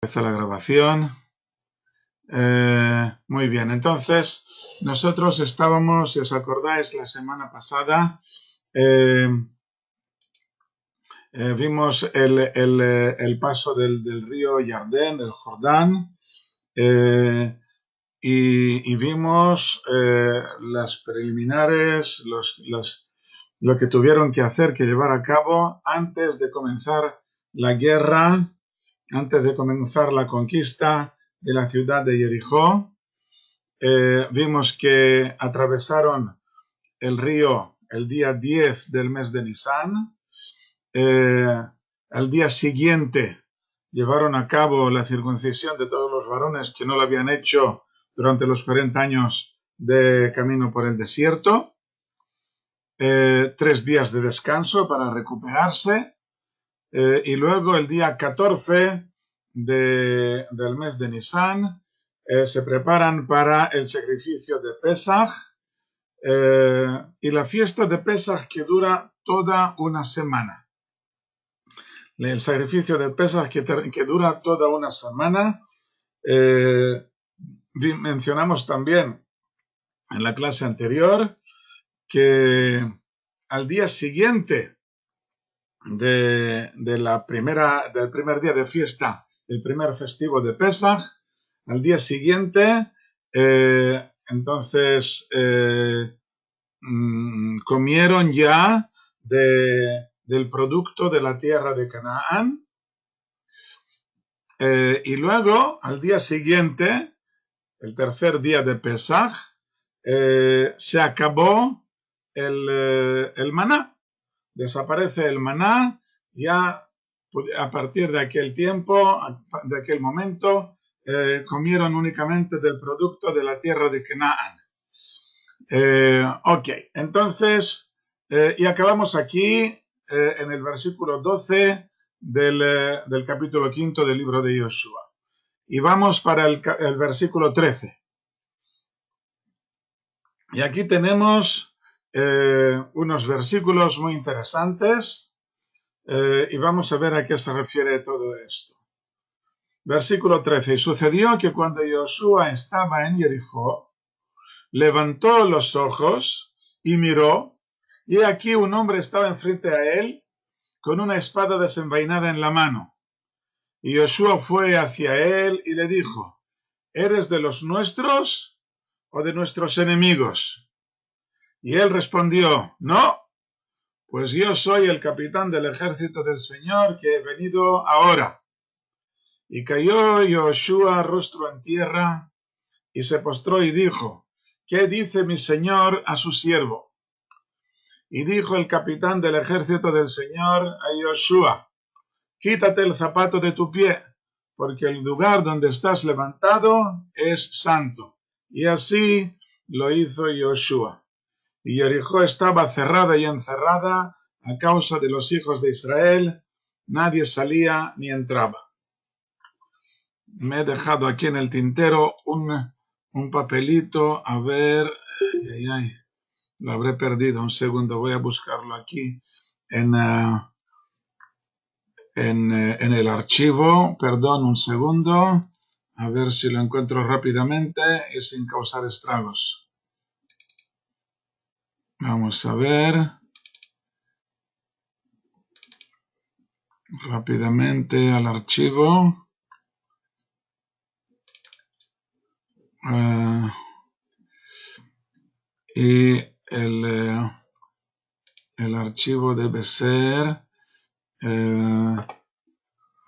Empezó la grabación. Muy bien, entonces nosotros estábamos, si os acordáis, la semana pasada vimos el paso del río Jardén, del Jordán, y vimos las preliminares, lo que tuvieron que hacer, que llevar a cabo antes de comenzar la guerra, antes de comenzar la conquista de la ciudad de Jericó. Vimos que atravesaron el río el día 10 del mes de Nisan. Al día siguiente llevaron a cabo la circuncisión de todos los varones que no lo habían hecho durante los 40 años de camino por el desierto. 3 días de descanso para recuperarse. Y luego el día 14 del mes de Nisan se preparan para el sacrificio de Pesaj, y la fiesta de Pesaj que dura toda una semana. El sacrificio de Pesaj que dura toda una semana. Mencionamos también en la clase anterior que al día siguiente del primer día de fiesta, el primer festivo de Pesaj, al día siguiente, entonces comieron ya del producto de la tierra de Canaán, y luego al día siguiente, el tercer día de Pesaj, se acabó el maná. Desaparece el maná. Ya a partir de aquel tiempo, de aquel momento, comieron únicamente del producto de la tierra de Canaán. Ok, entonces, y acabamos aquí en el versículo 12 del capítulo 5 del libro de Josué. Y vamos para el versículo 13. Y aquí tenemos unos versículos muy interesantes, y vamos a ver a qué se refiere todo esto. Versículo 13. Y sucedió que cuando Josué estaba en Jericó, levantó los ojos y miró, y aquí un hombre estaba enfrente a él con una espada desenvainada en la mano. Y Josué fue hacia él y le dijo: ¿eres de los nuestros o de nuestros enemigos? Y él respondió: no, pues yo soy el capitán del ejército del Señor que he venido ahora. Y cayó Josué rostro en tierra y se postró y dijo: ¿qué dice mi señor a su siervo? Y dijo el capitán del ejército del Señor a Josué: quítate el zapato de tu pie, porque el lugar donde estás levantado es santo. Y así lo hizo Josué. Y Jericó estaba cerrada y encerrada a causa de los hijos de Israel. Nadie salía ni entraba. Me he dejado aquí en el tintero un papelito. A ver, lo habré perdido. Un segundo, voy a buscarlo aquí en el archivo. Perdón, un segundo. A ver si lo encuentro rápidamente y sin causar estragos. Vamos a ver. Rápidamente al archivo. Y el archivo debe ser...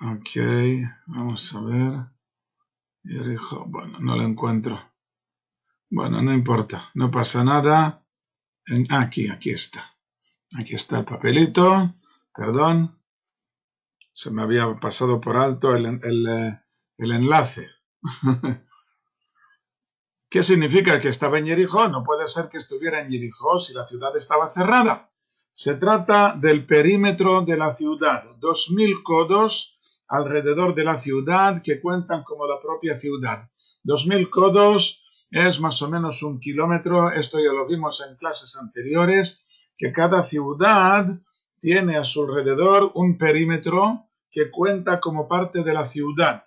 ok, vamos a ver. Bueno, no lo encuentro. Bueno, no importa, no pasa nada. Aquí está. Aquí está el papelito. Perdón. Se me había pasado por alto el enlace. ¿Qué significa que estaba en Jericó? No puede ser que estuviera en Jericó si la ciudad estaba cerrada. Se trata del perímetro de la ciudad. 2000 codos alrededor de la ciudad que cuentan como la propia ciudad. 2000 codos es más o menos 1 kilómetro. Esto ya lo vimos en clases anteriores, que cada ciudad tiene a su alrededor un perímetro que cuenta como parte de la ciudad.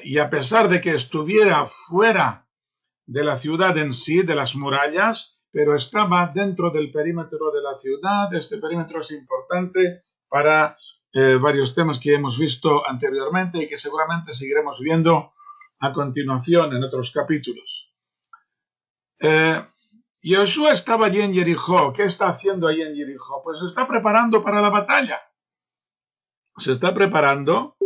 y a pesar de que estuviera fuera de la ciudad en sí, de las murallas, pero estaba dentro del perímetro de la ciudad. Este perímetro es importante para varios temas que hemos visto anteriormente y que seguramente seguiremos viendo a continuación en otros capítulos. Yoshua estaba allí en Jericó. ¿Qué está haciendo allí en Jericó? Pues se está preparando para la batalla. Se está preparando.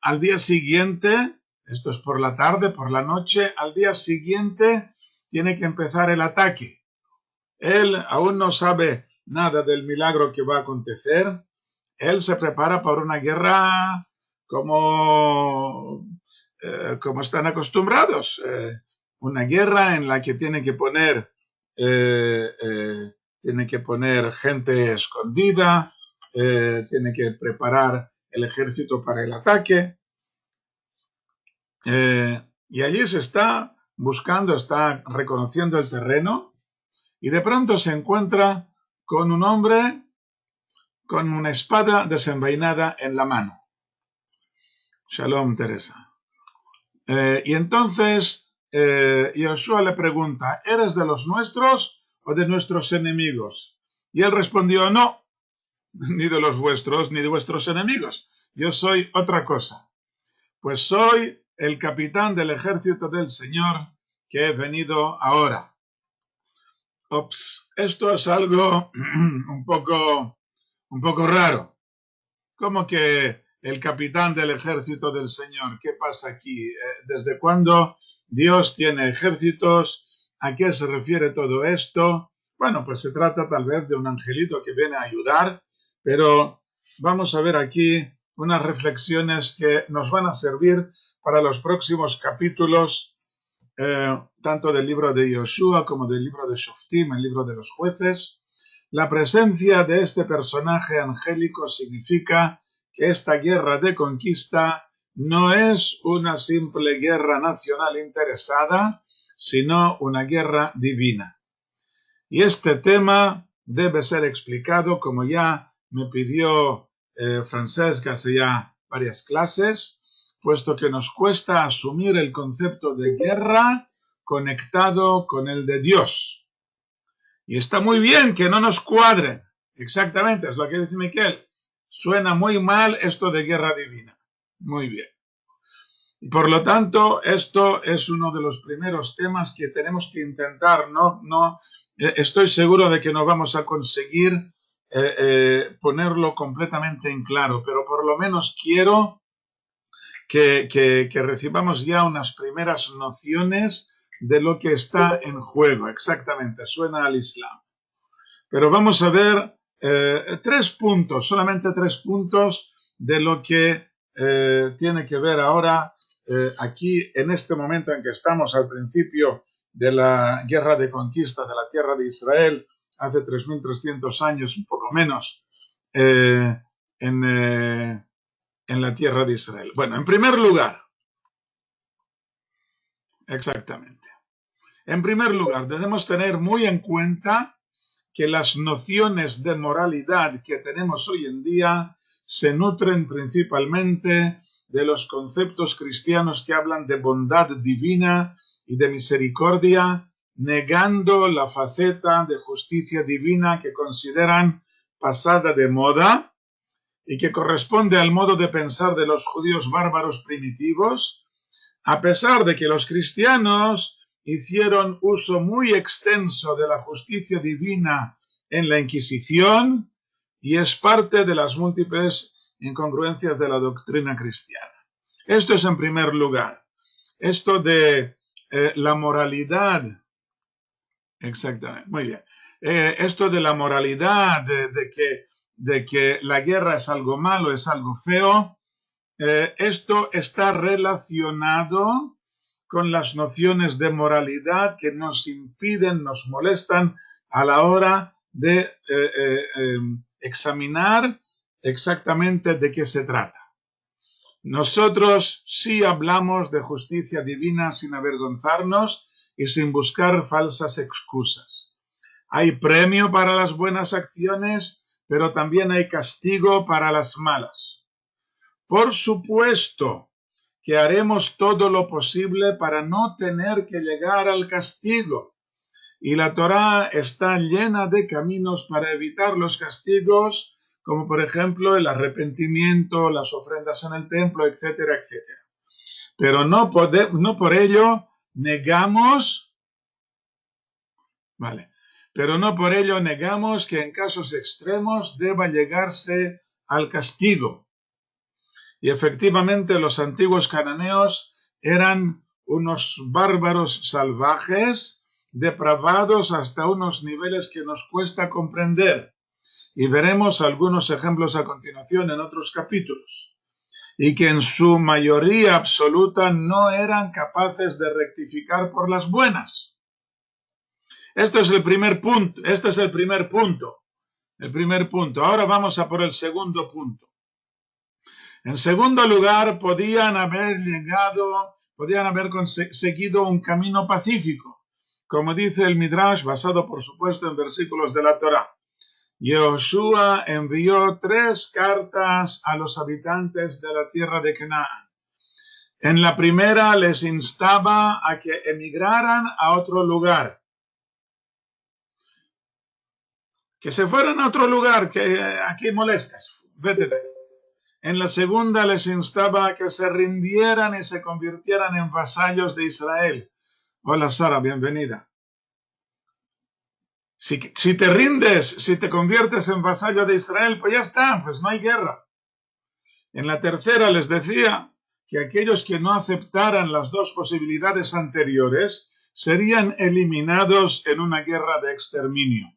Al día siguiente, esto es por la tarde, por la noche, al día siguiente tiene que empezar el ataque. Él aún no sabe nada del milagro que va a acontecer. Él se prepara para una guerra como están acostumbrados. Una guerra en la que tiene que poner gente escondida, tiene que preparar el ejército para el ataque. Y allí se está buscando, está reconociendo el terreno y de pronto se encuentra con un hombre con una espada desenvainada en la mano. Shalom, Teresa. Y entonces Yoshua le pregunta, ¿eres de los nuestros o de nuestros enemigos? Y él respondió, no, ni de los vuestros, ni de vuestros enemigos. Yo soy otra cosa. Pues soy el capitán del ejército del Señor que he venido ahora. Esto es algo un poco raro. ¿Cómo que el capitán del ejército del Señor? ¿Qué pasa aquí? ¿Desde cuándo Dios tiene ejércitos? ¿A qué se refiere todo esto? Bueno, pues se trata tal vez de un angelito que viene a ayudar, pero vamos a ver aquí unas reflexiones que nos van a servir para los próximos capítulos, tanto del libro de Yoshua como del libro de Shoftim, el libro de los jueces. La presencia de este personaje angélico significa que esta guerra de conquista no es una simple guerra nacional interesada, sino una guerra divina. Y este tema debe ser explicado, como ya me pidió Francesca hace ya varias clases, puesto que nos cuesta asumir el concepto de guerra conectado con el de Dios. Y está muy bien que no nos cuadre. Exactamente, es lo que dice Miquel. Suena muy mal esto de guerra divina. Muy bien. Y por lo tanto, esto es uno de los primeros temas que tenemos que intentar. Estoy seguro de que no vamos a conseguir ponerlo completamente en claro, pero por lo menos quiero que recibamos ya unas primeras nociones de lo que está en juego. Exactamente, suena al Islam. Pero vamos a ver 3 puntos, solamente 3 puntos de lo que tiene que ver ahora aquí en este momento en que estamos al principio de la guerra de conquista de la tierra de Israel, hace 3.300 años por lo menos, en la tierra de Israel. Bueno, en primer lugar, exactamente. En primer lugar, debemos tener muy en cuenta que las nociones de moralidad que tenemos hoy en día se nutren principalmente de los conceptos cristianos que hablan de bondad divina y de misericordia, negando la faceta de justicia divina que consideran pasada de moda y que corresponde al modo de pensar de los judíos bárbaros primitivos, a pesar de que los cristianos hicieron uso muy extenso de la justicia divina en la Inquisición y es parte de las múltiples incongruencias de la doctrina cristiana. Esto es en primer lugar. Esto de la moralidad, exactamente, muy bien. Esto de la moralidad, de que la guerra es algo malo, es algo feo, esto está relacionado con las nociones de moralidad que nos impiden, nos molestan a la hora de examinar exactamente de qué se trata. Nosotros sí hablamos de justicia divina sin avergonzarnos y sin buscar falsas excusas. Hay premio para las buenas acciones, pero también hay castigo para las malas. Por supuesto que haremos todo lo posible para no tener que llegar al castigo. Y la Torá está llena de caminos para evitar los castigos, como por ejemplo el arrepentimiento, las ofrendas en el templo, etcétera, etcétera. Pero no por ello negamos, ¿vale? Pero no por ello negamos que en casos extremos deba llegarse al castigo. Y efectivamente los antiguos cananeos eran unos bárbaros salvajes, depravados hasta unos niveles que nos cuesta comprender. Y veremos algunos ejemplos a continuación en otros capítulos. Y que en su mayoría absoluta no eran capaces de rectificar por las buenas. Este es el primer punto. El primer punto. Ahora vamos a por el segundo punto. En segundo lugar, podían haber conseguido un camino pacífico, como dice el Midrash, basado por supuesto en versículos de la Torá. Yehoshua envió 3 cartas a los habitantes de la tierra de Canaán. En la primera les instaba a que emigraran a otro lugar. Que se fueran a otro lugar, que aquí molestas, vete de ahí. En la segunda les instaba a que se rindieran y se convirtieran en vasallos de Israel. Hola Sara, bienvenida. Si te rindes, si te conviertes en vasallo de Israel, pues ya está, pues no hay guerra. En la tercera les decía que aquellos que no aceptaran las 2 posibilidades anteriores serían eliminados en una guerra de exterminio.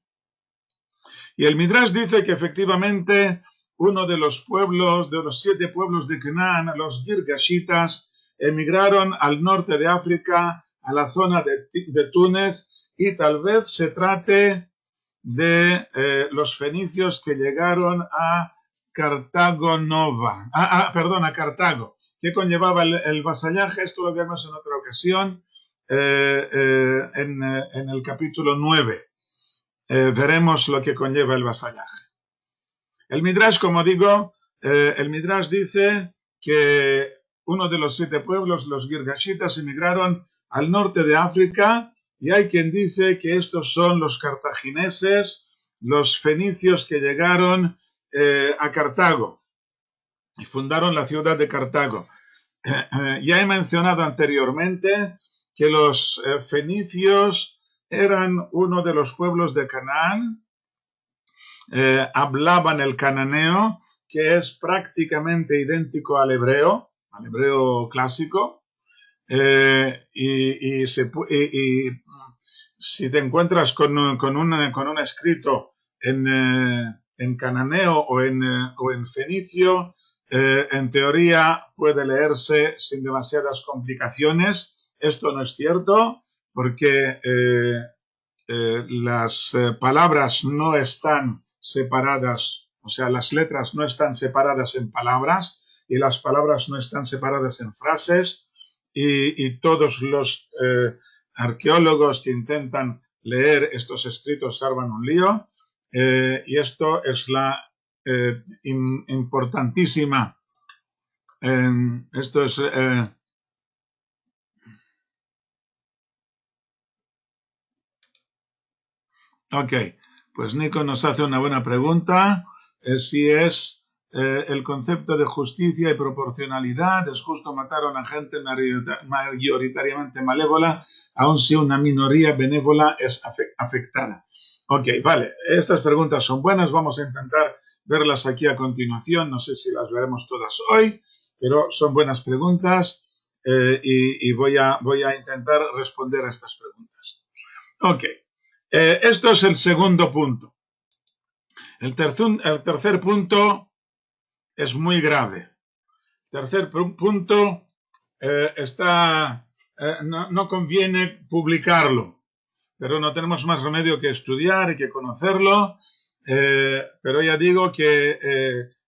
Y el Midrash dice que efectivamente uno de los pueblos, de los 7 pueblos de Canaán, los Girgashitas, emigraron al norte de África, a la zona de Túnez, y tal vez se trate de los fenicios que llegaron a Cartago Nova, a Cartago, que conllevaba el vasallaje. Esto lo vemos en otra ocasión, en el capítulo 9. Veremos lo que conlleva el vasallaje. El Midrash, como digo, el Midrash dice que uno de los 7 pueblos, los Girgashitas, emigraron al norte de África, y hay quien dice que estos son los cartagineses, los fenicios que llegaron a Cartago y fundaron la ciudad de Cartago. Ya he mencionado anteriormente que los fenicios eran uno de los pueblos de Canaán. Hablaban el cananeo, que es prácticamente idéntico al hebreo clásico, y si te encuentras con un escrito en cananeo o en fenicio, en teoría puede leerse sin demasiadas complicaciones. Esto no es cierto, porque las palabras no están separadas, o sea, las letras no están separadas en palabras, y las palabras no están separadas en frases, y todos los arqueólogos que intentan leer estos escritos se arman un lío, y esto es la importantísima, esto es ok, pues Nico nos hace una buena pregunta, si es el concepto de justicia y proporcionalidad. ¿Es justo matar a una gente mayoritariamente malévola, aun si una minoría benévola es afectada? Ok, vale, estas preguntas son buenas, vamos a intentar verlas aquí a continuación. No sé si las veremos todas hoy, pero son buenas preguntas, y voy a intentar responder a estas preguntas. Ok. Esto es el segundo punto. El tercer punto es muy grave. El tercer punto no conviene publicarlo, pero no tenemos más remedio que estudiar y que conocerlo, pero ya digo que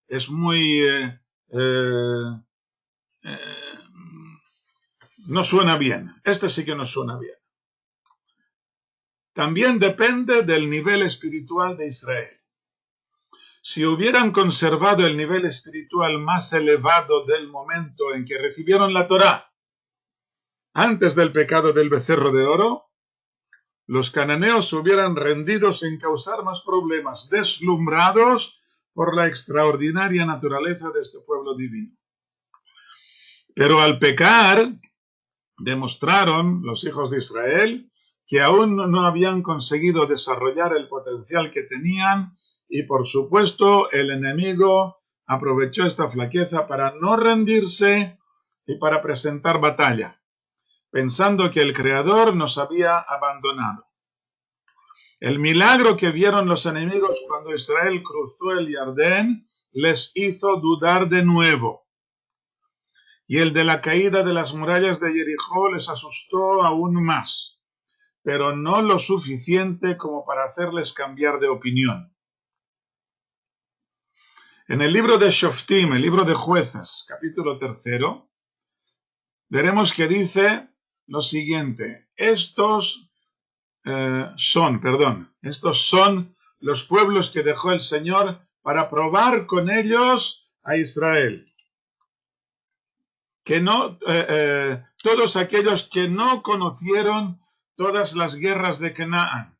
es muy... no suena bien. Este sí que no suena bien. También depende del nivel espiritual de Israel. si hubieran conservado el nivel espiritual más elevado del momento en que recibieron la Torá, antes del pecado del becerro de oro, los cananeos se hubieran rendido sin causar más problemas, deslumbrados por la extraordinaria naturaleza de este pueblo divino. Pero al pecar, demostraron los hijos de Israel que aún no habían conseguido desarrollar el potencial que tenían y, por supuesto, el enemigo aprovechó esta flaqueza para no rendirse y para presentar batalla, pensando que el Creador nos había abandonado. El milagro que vieron los enemigos cuando Israel cruzó el Jordán les hizo dudar de nuevo. Y el de la caída de las murallas de Jericó les asustó aún más, pero no lo suficiente como para hacerles cambiar de opinión. En el libro de Shoftim, el libro de Jueces, capítulo 3, veremos que dice lo siguiente: estos son los pueblos que dejó el Señor para probar con ellos a Israel. Que no, todos aquellos que no conocieron todas las guerras de Canaán,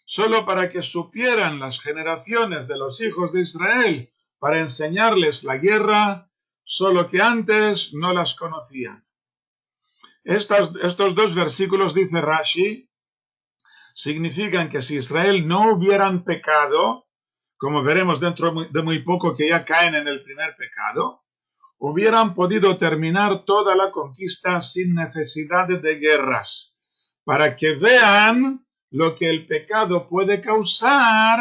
solo para que supieran las generaciones de los hijos de Israel, para enseñarles la guerra, solo que antes no las conocían. Estos dos versículos, dice Rashi, significan que si Israel no hubieran pecado, como veremos dentro de muy poco que ya caen en el primer pecado, hubieran podido terminar toda la conquista sin necesidad de guerras, para que vean lo que el pecado puede causar,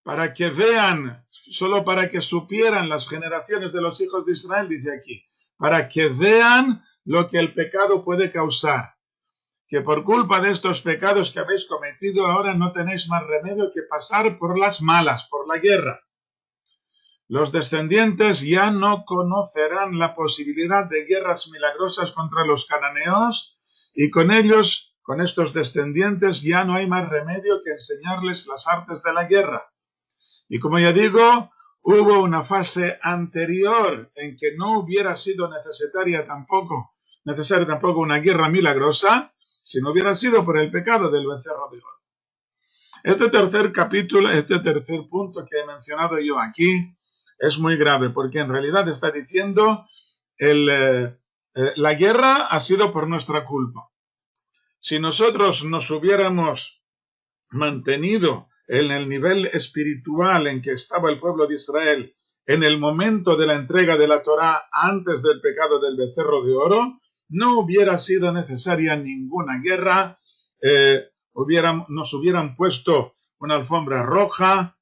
para que vean, solo para que supieran las generaciones de los hijos de Israel, dice aquí, para que vean lo que el pecado puede causar, que por culpa de estos pecados que habéis cometido ahora no tenéis más remedio que pasar por las malas, por la guerra. Los descendientes ya no conocerán la posibilidad de guerras milagrosas contra los cananeos y con ellos, con estos descendientes, ya no hay más remedio que enseñarles las artes de la guerra. Y como ya digo, hubo una fase anterior en que no hubiera sido necesaria tampoco una guerra milagrosa si no hubiera sido por el pecado del becerro de oro. Este tercer capítulo, este tercer punto que he mencionado yo aquí, es muy grave porque en realidad está diciendo la guerra ha sido por nuestra culpa. Si nosotros nos hubiéramos mantenido en el nivel espiritual en que estaba el pueblo de Israel en el momento de la entrega de la Torá antes del pecado del becerro de oro, no hubiera sido necesaria ninguna guerra, nos hubieran puesto una alfombra roja,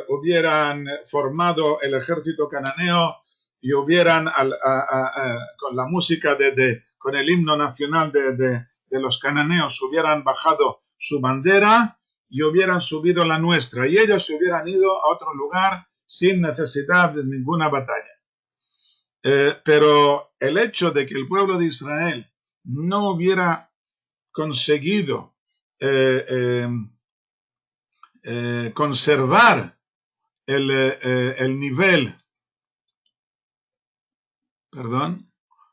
hubieran formado el ejército cananeo y hubieran con la música con el himno nacional de los cananeos hubieran bajado su bandera y hubieran subido la nuestra y ellos se hubieran ido a otro lugar sin necesidad de ninguna batalla. Pero el hecho de que el pueblo de Israel no hubiera conseguido conservar el nivel, perdón,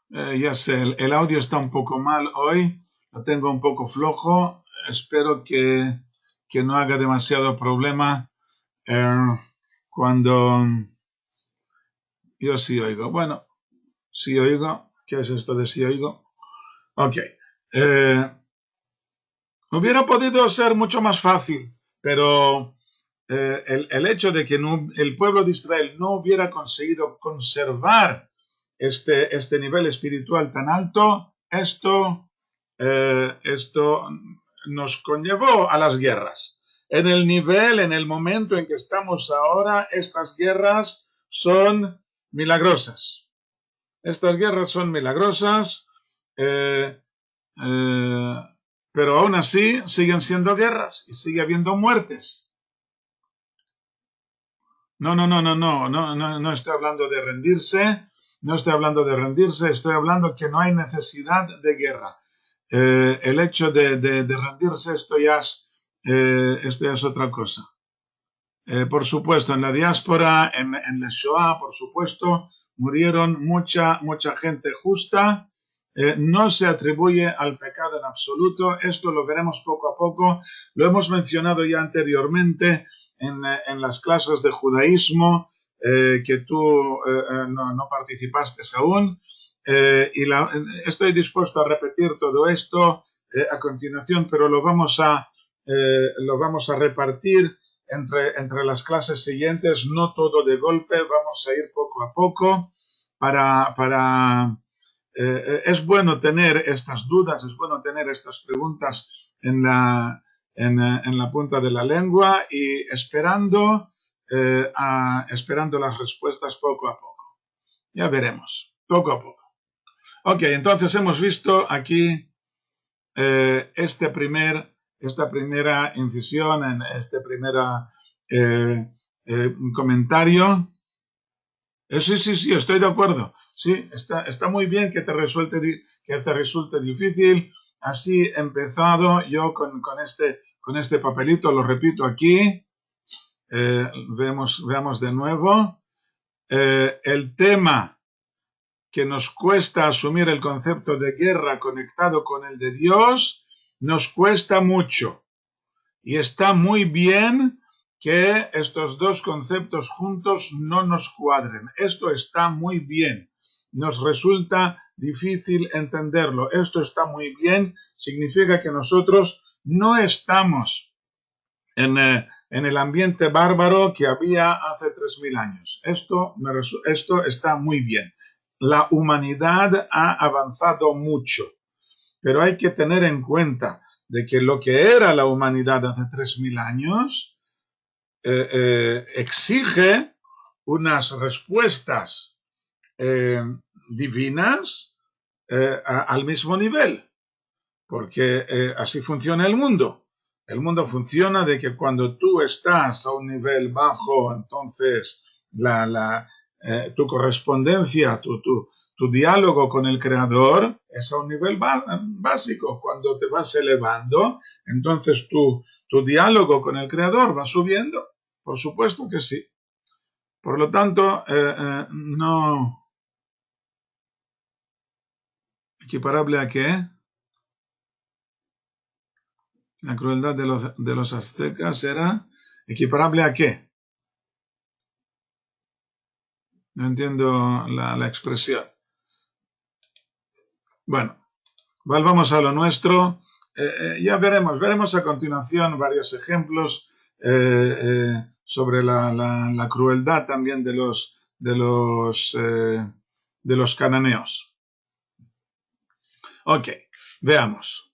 ya sé, el audio está un poco mal hoy, lo tengo un poco flojo, espero que no haga demasiado problema cuando yo sí oigo. Bueno, sí oigo, ¿qué es esto de sí oigo? Ok, hubiera podido ser mucho más fácil, pero el hecho de que el pueblo de Israel no hubiera conseguido conservar este nivel espiritual tan alto, esto nos conllevó a las guerras. En el momento en que estamos ahora, estas guerras son milagrosas. Estas guerras son milagrosas, pero aún así siguen siendo guerras y sigue habiendo muertes. No estoy hablando de rendirse, estoy hablando que no hay necesidad de guerra. El hecho de rendirse, esto ya es otra cosa. Por supuesto, en la diáspora, en la Shoah, por supuesto, murieron mucha gente justa. No se atribuye al pecado en absoluto. Esto lo veremos poco a poco. Lo hemos mencionado ya anteriormente en las clases de judaísmo, que tú no participaste aún. Estoy dispuesto a repetir todo esto a continuación, pero lo vamos a repartir entre las clases siguientes, no todo de golpe, vamos a ir poco a poco es bueno tener estas dudas, es bueno tener estas preguntas en la punta de la lengua y esperando las respuestas poco a poco. Ya veremos, poco a poco. Ok, entonces hemos visto aquí esta primera incisión, en este primer comentario. Sí, estoy de acuerdo. Sí, está muy bien que te resulte difícil. Así he empezado yo con este papelito, lo repito aquí. Veamos de nuevo. El tema que nos cuesta asumir el concepto de guerra conectado con el de Dios, nos cuesta mucho. Y está muy bien que estos dos conceptos juntos no nos cuadren. Esto está muy bien. Nos resulta difícil entenderlo. Esto está muy bien. Significa que nosotros no estamos en el ambiente bárbaro que había hace 3000 años. Esto está muy bien. La humanidad ha avanzado mucho, pero hay que tener en cuenta de que lo que era la humanidad hace 3000 años exige unas respuestas divinas al mismo nivel, porque así funciona el mundo. El mundo funciona de que cuando tú estás a un nivel bajo, entonces tu correspondencia, tu diálogo con el Creador es a un nivel básico. Cuando te vas elevando, entonces tu diálogo con el Creador va subiendo. Por supuesto que sí. Por lo tanto, no. ¿Equiparable a qué? La crueldad de los aztecas era equiparable a qué? No entiendo la expresión. Bueno, volvamos a lo nuestro. Ya veremos a continuación varios ejemplos sobre la crueldad también de los cananeos. Ok, veamos.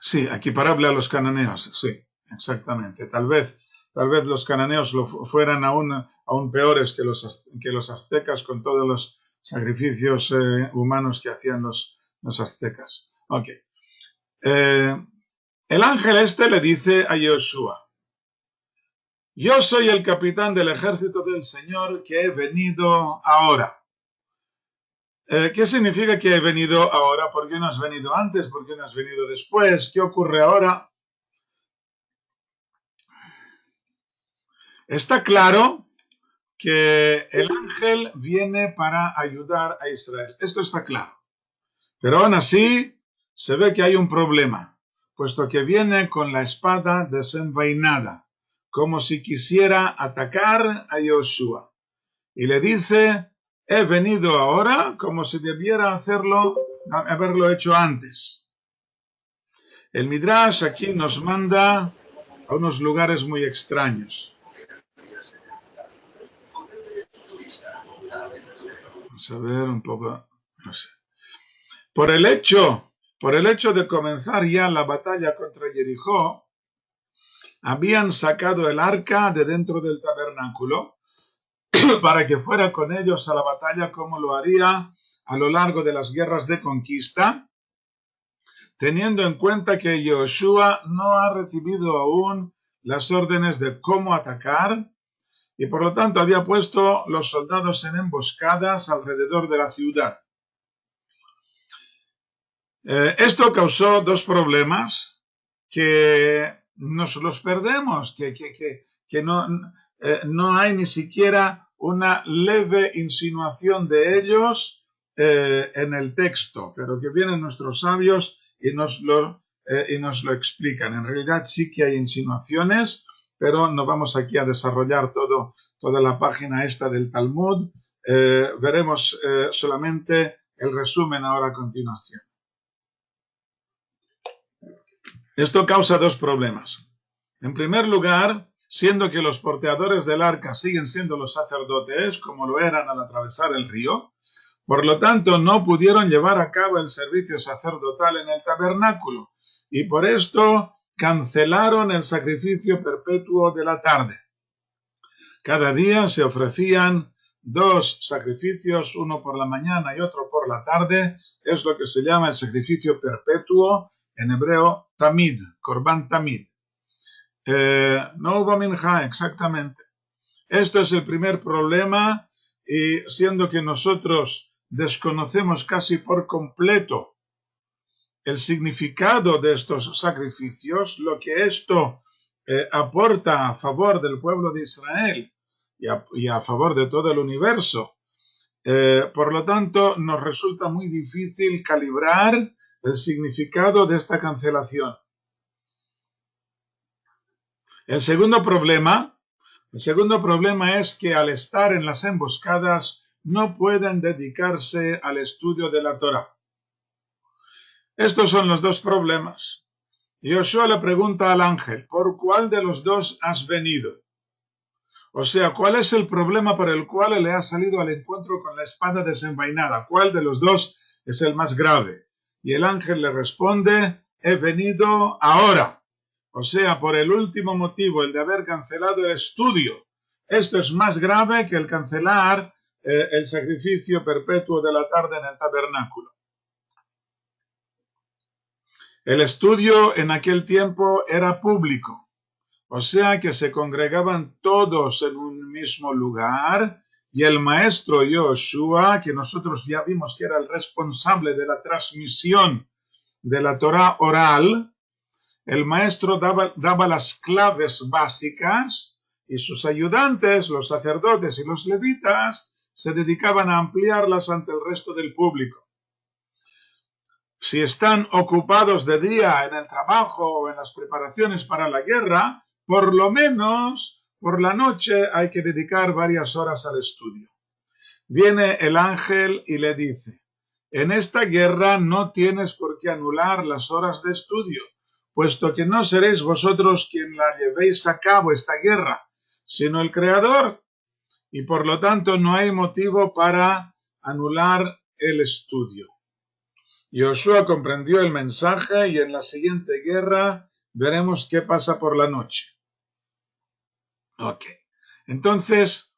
Sí, equiparable a los cananeos, sí, exactamente. Tal vez los cananeos fueran aún peores que los aztecas con todos los sacrificios humanos que hacían los aztecas. Ok. El ángel le dice a Yoshua: yo soy el capitán del ejército del Señor que he venido ahora. ¿Qué significa que he venido ahora? ¿Por qué no has venido antes? ¿Por qué no has venido después? ¿Qué ocurre ahora? Está claro que el ángel viene para ayudar a Israel. Esto está claro. Pero aún así se ve que hay un problema, puesto que viene con la espada desenvainada, como si quisiera atacar a Yoshua. Y le dice: he venido ahora, como si debiera haberlo hecho antes. El Midrash aquí nos manda a unos lugares muy extraños. Vamos a ver un poco, no sé. Por el hecho de comenzar ya la batalla contra Jericó, habían sacado el arca de dentro del tabernáculo para que fuera con ellos a la batalla, como lo haría a lo largo de las guerras de conquista, teniendo en cuenta que Yoshua no ha recibido aún las órdenes de cómo atacar, y por lo tanto había puesto los soldados en emboscadas alrededor de la ciudad. Esto causó dos problemas que nos los perdemos, que no hay ni siquiera una leve insinuación de ellos en el texto, pero que vienen nuestros sabios y nos lo explican. En realidad sí que hay insinuaciones, pero no vamos aquí a desarrollar toda la página esta del Talmud. Veremos solamente el resumen ahora a continuación. Esto causa dos problemas. En primer lugar, siendo que los porteadores del arca siguen siendo los sacerdotes, como lo eran al atravesar el río, por lo tanto no pudieron llevar a cabo el servicio sacerdotal en el tabernáculo, y por esto cancelaron el sacrificio perpetuo de la tarde. Cada día se ofrecían 2 sacrificios, uno por la mañana y otro por la tarde. Es lo que se llama el sacrificio perpetuo, en hebreo tamid, korban tamid. No hubo minja, exactamente. Esto es el primer problema, y siendo que nosotros desconocemos casi por completo el significado de estos sacrificios, lo que esto aporta a favor del pueblo de Israel y a favor de todo el universo. Por lo tanto, nos resulta muy difícil calibrar el significado de esta cancelación. El segundo problema es que al estar en las emboscadas no pueden dedicarse al estudio de la Torá. Estos son los dos problemas. Yoshua le pregunta al ángel, ¿por cuál de los dos has venido? O sea, ¿cuál es el problema por el cual le ha salido al encuentro con la espada desenvainada? ¿Cuál de los dos es el más grave? Y el ángel le responde, he venido ahora. O sea, por el último motivo, el de haber cancelado el estudio. Esto es más grave que el cancelar el sacrificio perpetuo de la tarde en el tabernáculo. El estudio en aquel tiempo era público, o sea que se congregaban todos en un mismo lugar, y el maestro Yoshua, que nosotros ya vimos que era el responsable de la transmisión de la Torá oral, el maestro daba las claves básicas, y sus ayudantes, los sacerdotes y los levitas, se dedicaban a ampliarlas ante el resto del público. Si están ocupados de día en el trabajo o en las preparaciones para la guerra, por lo menos por la noche hay que dedicar varias horas al estudio. Viene el ángel y le dice, en esta guerra no tienes por qué anular las horas de estudio, puesto que no seréis vosotros quien la llevéis a cabo esta guerra, sino el Creador, y por lo tanto no hay motivo para anular el estudio. Yoshua comprendió el mensaje y en la siguiente guerra veremos qué pasa por la noche. Ok, entonces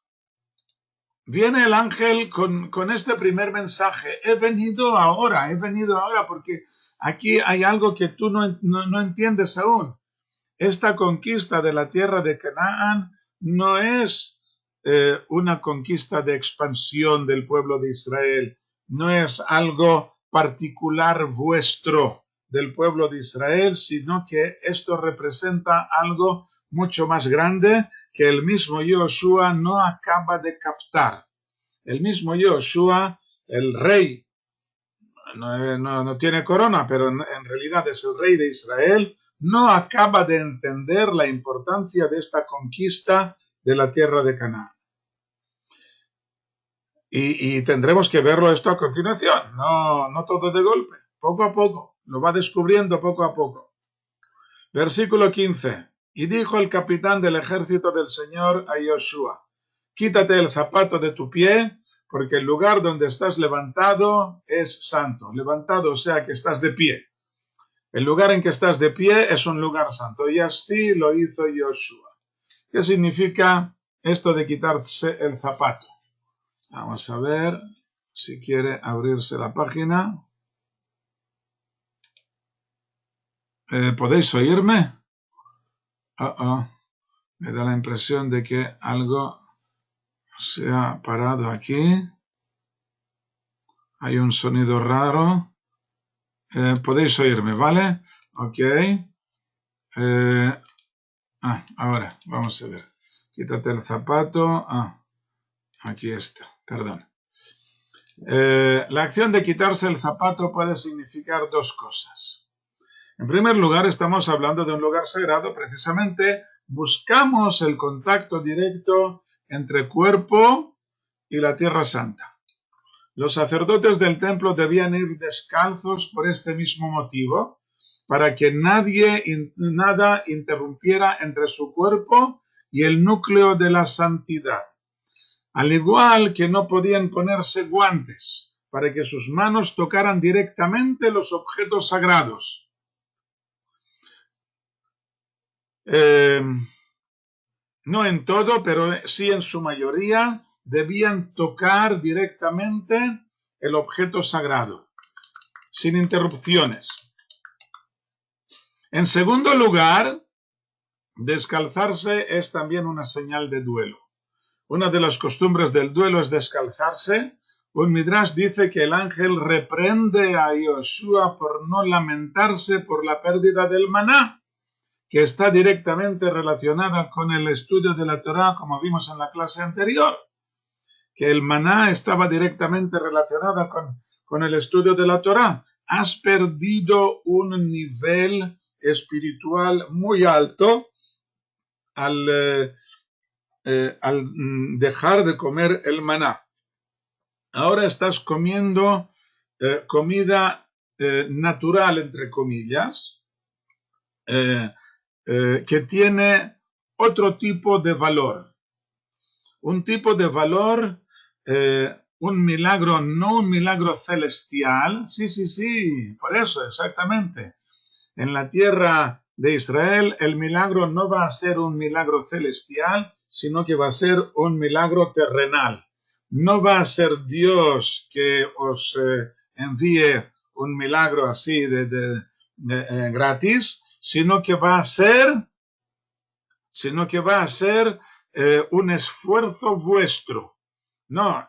viene el ángel con este primer mensaje. He venido ahora porque aquí hay algo que tú no entiendes aún. Esta conquista de la tierra de Canaán no es una conquista de expansión del pueblo de Israel, no es algo particular vuestro del pueblo de Israel, sino que esto representa algo mucho más grande que el mismo Yoshua no acaba de captar. El mismo Yoshua, el rey, no tiene corona, pero en realidad es el rey de Israel, no acaba de entender la importancia de esta conquista de la tierra de Canaán. Y tendremos que verlo esto a continuación, no todo de golpe, poco a poco, lo va descubriendo poco a poco. Versículo 15. Y dijo el capitán del ejército del Señor a Yoshua, quítate el zapato de tu pie, porque el lugar donde estás levantado es santo. Levantado, o sea que estás de pie. El lugar en que estás de pie es un lugar santo. Y así lo hizo Yoshua. ¿Qué significa esto de quitarse el zapato? Vamos a ver si quiere abrirse la página. ¿Podéis oírme? Me da la impresión de que algo se ha parado aquí. Hay un sonido raro. Podéis oírme, ¿vale? Ok. Ahora, vamos a ver. Quítate el zapato. Aquí está, perdón. La acción de quitarse el zapato puede significar dos cosas. En primer lugar, estamos hablando de un lugar sagrado. Precisamente buscamos el contacto directo entre cuerpo y la Tierra Santa. Los sacerdotes del templo debían ir descalzos por este mismo motivo, para que nada interrumpiera entre su cuerpo y el núcleo de la santidad. Al igual que no podían ponerse guantes para que sus manos tocaran directamente los objetos sagrados. No en todo, pero sí en su mayoría, debían tocar directamente el objeto sagrado, sin interrupciones. En segundo lugar, descalzarse es también una señal de duelo. Una de las costumbres del duelo es descalzarse. Un Midrash dice que el ángel reprende a Yoshua por no lamentarse por la pérdida del maná, que está directamente relacionada con el estudio de la Torá, como vimos en la clase anterior, que el maná estaba directamente relacionada con el estudio de la Torá. Has perdido un nivel espiritual muy alto al dejar de comer el maná. Ahora estás comiendo comida natural, entre comillas, que tiene otro tipo de valor. Un tipo de valor, un milagro, no un milagro celestial. Sí, por eso, exactamente. En la tierra de Israel, el milagro no va a ser un milagro celestial, sino que va a ser un milagro terrenal. No va a ser Dios que os envíe un milagro así gratis, sino que va a ser un esfuerzo vuestro. No,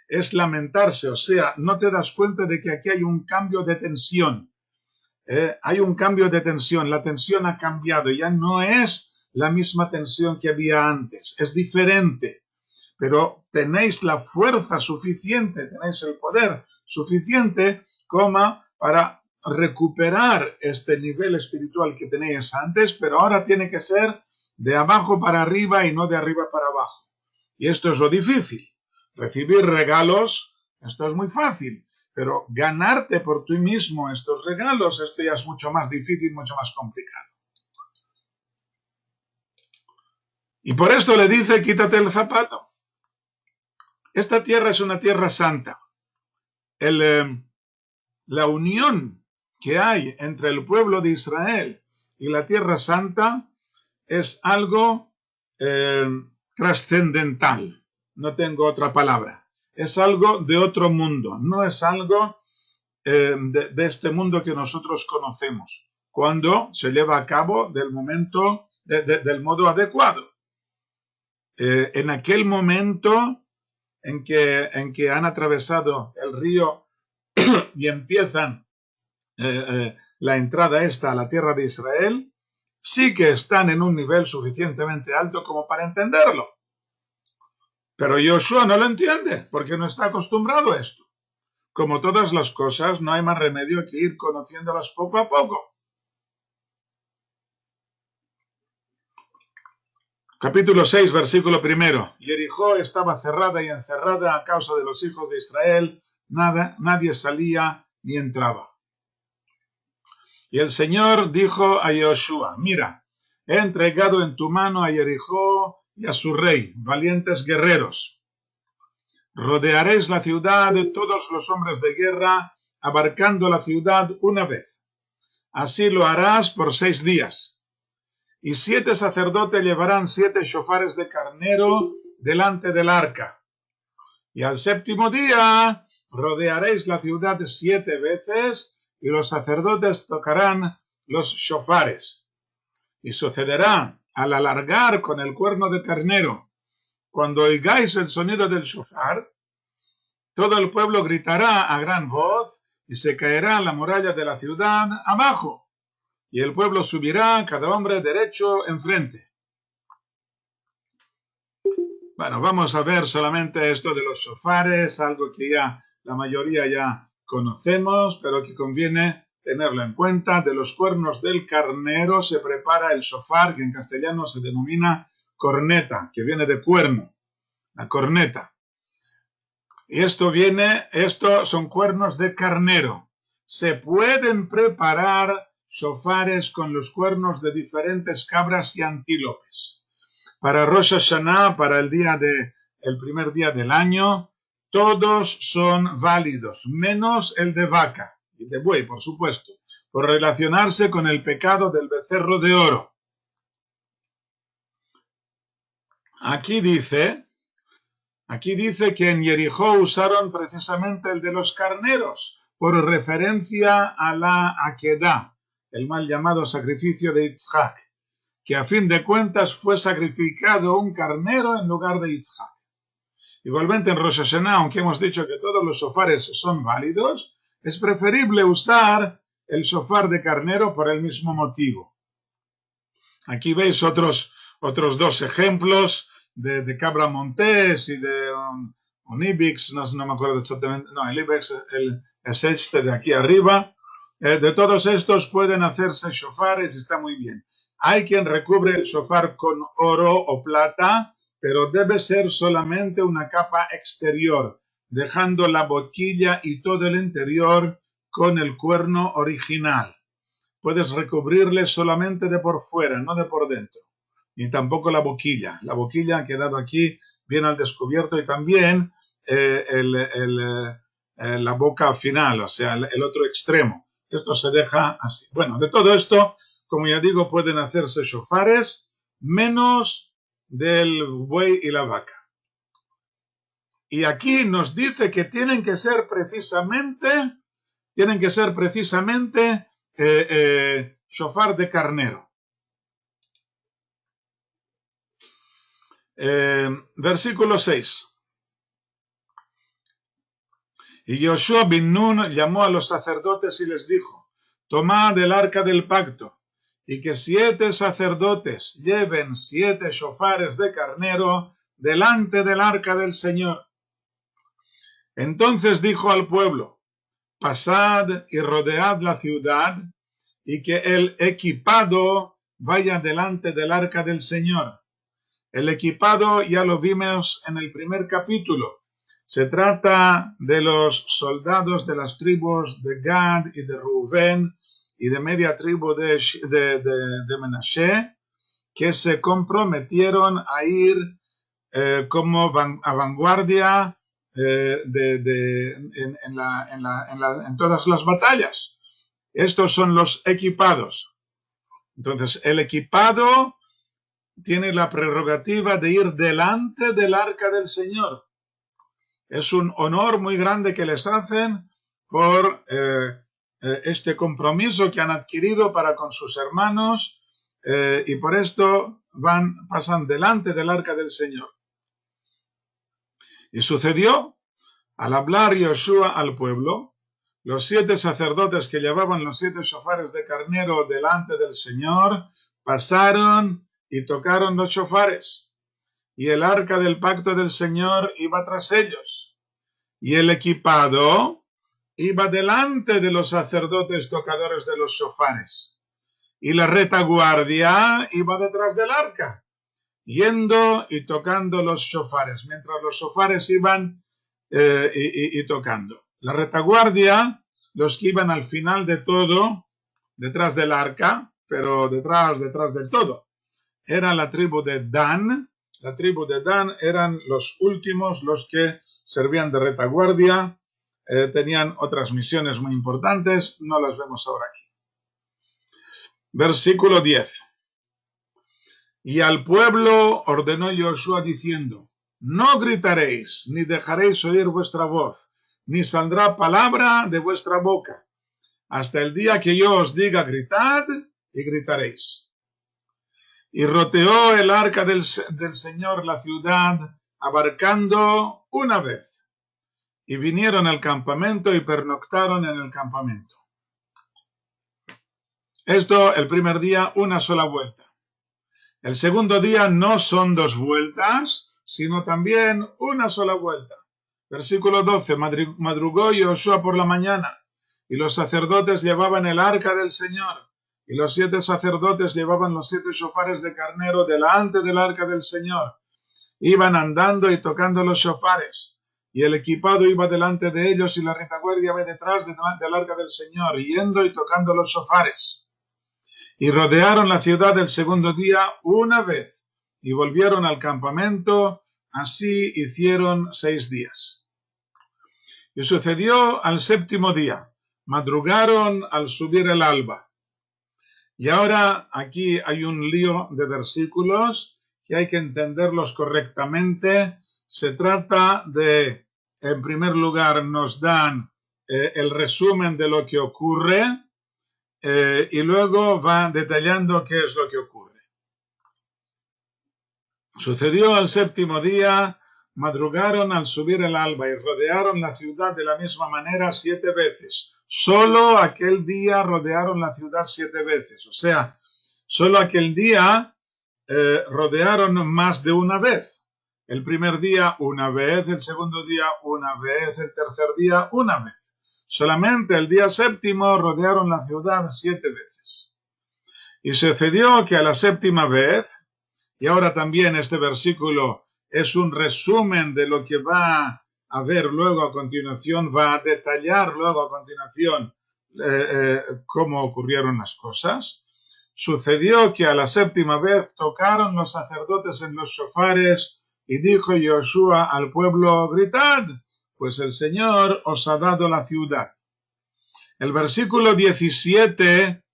es lamentarse, o sea, no te das cuenta de que aquí hay un cambio de tensión. Hay un cambio de tensión, la tensión ha cambiado, ya no es la misma tensión que había antes, es diferente, pero tenéis la fuerza suficiente, tenéis el poder suficiente como para recuperar este nivel espiritual que tenéis antes, pero ahora tiene que ser de abajo para arriba y no de arriba para abajo. Y esto es lo difícil. Recibir regalos, esto es muy fácil. Pero ganarte por ti mismo estos regalos, esto ya es mucho más difícil, mucho más complicado. Y por esto le dice, quítate el zapato. Esta tierra es una tierra santa. La unión que hay entre el pueblo de Israel y la tierra santa es algo trascendental. No tengo otra palabra. Es algo de otro mundo. No es algo de este mundo que nosotros conocemos, cuando se lleva a cabo del modo adecuado. En aquel momento en que han atravesado el río y empiezan la entrada esta a la tierra de Israel, sí que están en un nivel suficientemente alto como para entenderlo. Pero Yoshua no lo entiende, porque no está acostumbrado a esto. Como todas las cosas, no hay más remedio que ir conociéndolas poco a poco. Capítulo 6, versículo 1. Jericó estaba cerrada y encerrada a causa de los hijos de Israel. Nadie salía ni entraba. Y el Señor dijo a Yoshua, mira, he entregado en tu mano a Jericó y a su rey, valientes guerreros. Rodearéis la ciudad de todos los hombres de guerra, abarcando la ciudad una vez. Así lo harás por 6 días. Y 7 sacerdotes llevarán 7 shofares de carnero delante del arca. Y al 7º día rodearéis la ciudad 7 veces, y los sacerdotes tocarán los shofares. Y sucederá al alargar con el cuerno de carnero, cuando oigáis el sonido del shofar, todo el pueblo gritará a gran voz y se caerá la muralla de la ciudad abajo. y el pueblo subirá, cada hombre derecho enfrente. Bueno, vamos a ver solamente esto de los shofares, algo que ya la mayoría ya conocemos, pero que conviene tenerlo en cuenta. De los cuernos del carnero se prepara el shofar, que en castellano se denomina corneta, que viene de cuerno, la corneta. Y estos son cuernos de carnero. Se pueden preparar shofares con los cuernos de diferentes cabras y antílopes. Para Rosh Hashanah, para el primer día del año, todos son válidos, menos el de vaca y de buey, por supuesto, por relacionarse con el pecado del becerro de oro. Aquí dice que en Jericó usaron precisamente el de los carneros, por referencia a la Akedah, el mal llamado sacrificio de Yitzhak, que a fin de cuentas fue sacrificado un carnero en lugar de Yitzhak. Igualmente en Rosh Hashanah, aunque hemos dicho que todos los shofares son válidos, es preferible usar el shofar de carnero por el mismo motivo. Aquí veis otros dos ejemplos de cabra montés y de un ibex, no me acuerdo exactamente, no, el ibex es este de aquí arriba. De todos estos pueden hacerse shofares y está muy bien. Hay quien recubre el shofar con oro o plata, pero debe ser solamente una capa exterior, dejando la boquilla y todo el interior con el cuerno original. Puedes recubrirle solamente de por fuera, no de por dentro, ni tampoco la boquilla. La boquilla ha quedado aquí bien al descubierto y también la boca final, o sea, el otro extremo. Esto se deja así. Bueno, de todo esto, como ya digo, pueden hacerse shofares menos del buey y la vaca. Y aquí nos dice que tienen que ser precisamente shofar de carnero. Versículo 6. Y Yoshua bin Nun llamó a los sacerdotes y les dijo: tomad el arca del pacto, y que 7 sacerdotes lleven 7 shofares de carnero delante del arca del Señor. Entonces dijo al pueblo: pasad y rodead la ciudad, y que el equipado vaya delante del arca del Señor. El equipado ya lo vimos en el primer capítulo. Se trata de los soldados de las tribus de Gad y de Rubén y de media tribu de Menashe, que se comprometieron a ir como a vanguardia en todas las batallas. Estos son los equipados. Entonces, el equipado tiene la prerrogativa de ir delante del arca del Señor. Es un honor muy grande que les hacen por este compromiso que han adquirido para con sus hermanos y por esto pasan delante del arca del Señor. Y sucedió, al hablar Yoshua al pueblo, los 7 sacerdotes que llevaban los 7 shofares de carnero delante del Señor pasaron y tocaron los shofares, y el arca del pacto del Señor iba tras ellos, y el equipado iba delante de los sacerdotes tocadores de los shofares, y la retaguardia iba detrás del arca, yendo y tocando los shofares, mientras los shofares iban y tocando. La retaguardia, los que iban al final de todo, detrás del arca, pero detrás del todo, era la tribu de Dan. La tribu de Dan eran los últimos, los que servían de retaguardia, tenían otras misiones muy importantes, no las vemos ahora aquí. Versículo 10. Y al pueblo ordenó Yoshua diciendo: no gritaréis, ni dejaréis oír vuestra voz, ni saldrá palabra de vuestra boca, hasta el día que yo os diga gritad, y gritaréis. Y rodeó el arca del Señor la ciudad, abarcando una vez. Y vinieron al campamento y pernoctaron en el campamento. Esto, el primer día, una sola vuelta. El segundo día no son 2 vueltas, sino también una sola vuelta. Versículo 12. Madrugó Josué por la mañana, y los sacerdotes llevaban el arca del Señor, y los 7 sacerdotes llevaban los 7 shofares de carnero delante del arca del Señor. Iban andando y tocando los shofares, y el equipado iba delante de ellos, y la retaguardia iba detrás del arca del Señor, yendo y tocando los shofares. Y rodearon la ciudad el segundo día una vez, y volvieron al campamento, así hicieron 6 días. Y sucedió al 7º día, madrugaron al subir el alba. Y ahora aquí hay un lío de versículos que hay que entenderlos correctamente. Se trata de, en primer lugar, nos dan el resumen de lo que ocurre, y luego va detallando qué es lo que ocurre. Sucedió al 7º día, madrugaron al subir el alba y rodearon la ciudad de la misma manera 7 veces. Solo aquel día rodearon la ciudad 7 veces. O sea, solo aquel día rodearon más de una vez. El primer día una vez, el segundo día una vez, el tercer día una vez. Solamente el día 7º rodearon la ciudad 7 veces. Y sucedió que a la 7ª vez, y ahora también este versículo es un resumen de lo que va a ver luego a continuación, va a detallar luego a continuación cómo ocurrieron las cosas. Sucedió que a la 7ª vez tocaron los sacerdotes en los shofares y dijo Josué al pueblo: gritad, pues el Señor os ha dado la ciudad. El versículo 17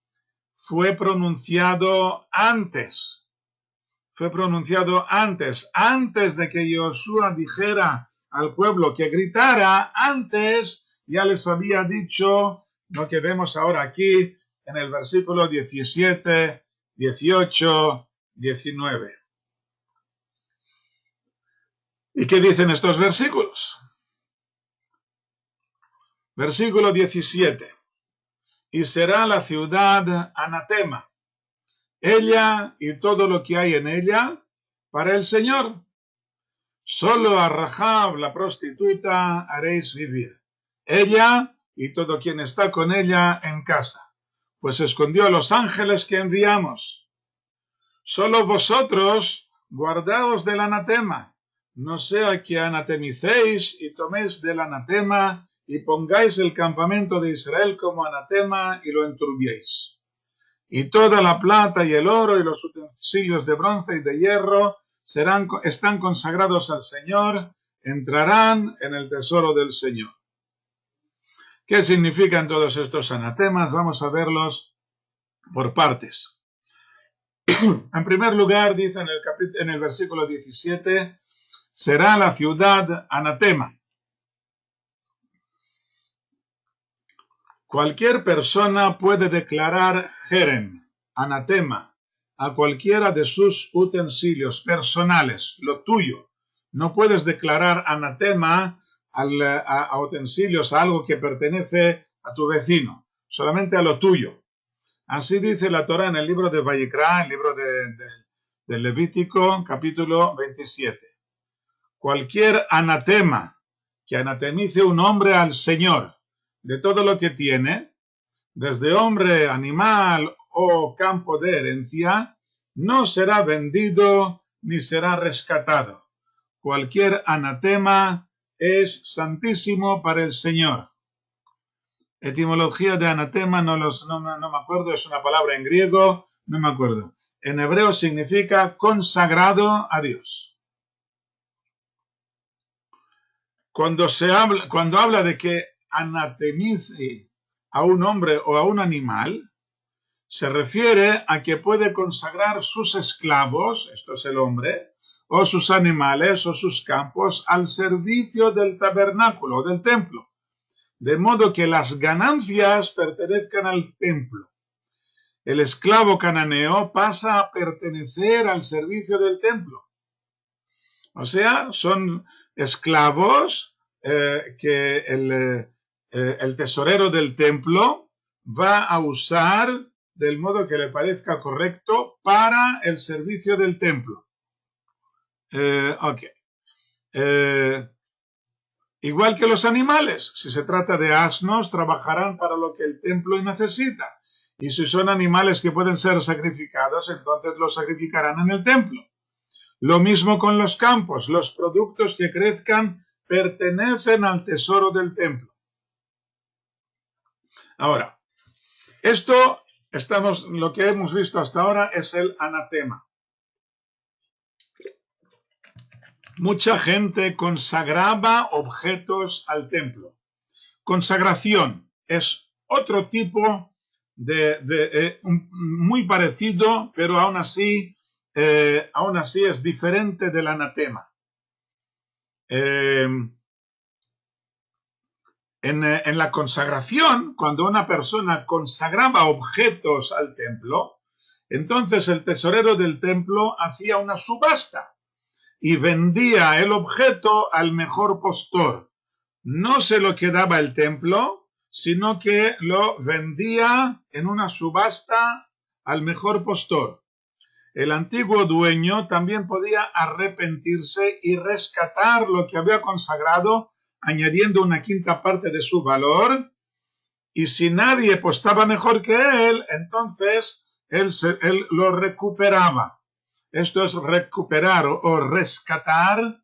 fue pronunciado antes de que Josué dijera al pueblo que gritara. Antes ya les había dicho lo que vemos ahora aquí en el versículo 17, 18, 19. ¿Y qué dicen estos versículos? Versículo 17. Y será la ciudad anatema, ella y todo lo que hay en ella, para el Señor. Solo a Rahab, la prostituta, haréis vivir, ella y todo quien está con ella en casa, pues escondió a los ángeles que enviamos. Solo vosotros guardaos del anatema, no sea que anatemicéis y toméis del anatema y pongáis el campamento de Israel como anatema y lo enturbiéis. Y toda la plata y el oro y los utensilios de bronce y de hierro están consagrados al Señor, entrarán en el tesoro del Señor. ¿Qué significan todos estos anatemas? Vamos a verlos por partes. En primer lugar, dice en el versículo 17, será la ciudad anatema. Cualquier persona puede declarar jerem, anatema, a cualquiera de sus utensilios personales, lo tuyo. No puedes declarar anatema a utensilios, a algo que pertenece a tu vecino, solamente a lo tuyo. Así dice la Torá en el libro de Vayikra, el libro de Levítico, capítulo 27. Cualquier anatema que anatemice un hombre al Señor de todo lo que tiene, desde hombre, animal o campo de herencia, no será vendido ni será rescatado. Cualquier anatema es santísimo para el Señor. Etimología de anatema no me acuerdo, es una palabra en griego, no me acuerdo. En hebreo significa consagrado a Dios. Cuando habla de que anatemice a un hombre o a un animal, se refiere a que puede consagrar sus esclavos, esto es el hombre, o sus animales o sus campos al servicio del tabernáculo, del templo, de modo que las ganancias pertenezcan al templo. El esclavo cananeo pasa a pertenecer al servicio del templo. O sea, son esclavos que el tesorero del templo va a usar del modo que le parezca correcto para el servicio del templo. Igual que los animales, si se trata de asnos, trabajarán para lo que el templo necesita. Y si son animales que pueden ser sacrificados, entonces los sacrificarán en el templo. Lo mismo con los campos. Los productos que crezcan pertenecen al tesoro del templo. Ahora, lo que hemos visto hasta ahora es el anatema. Mucha gente consagraba objetos al templo. Consagración es otro tipo muy parecido, pero aún así es diferente del anatema. En la consagración, cuando una persona consagraba objetos al templo, entonces el tesorero del templo hacía una subasta y vendía el objeto al mejor postor. No se lo quedaba el templo, sino que lo vendía en una subasta al mejor postor. El antiguo dueño también podía arrepentirse y rescatar lo que había consagrado, añadiendo una quinta parte de su valor, y si nadie apostaba mejor que él, entonces él lo recuperaba. Esto es recuperar o rescatar,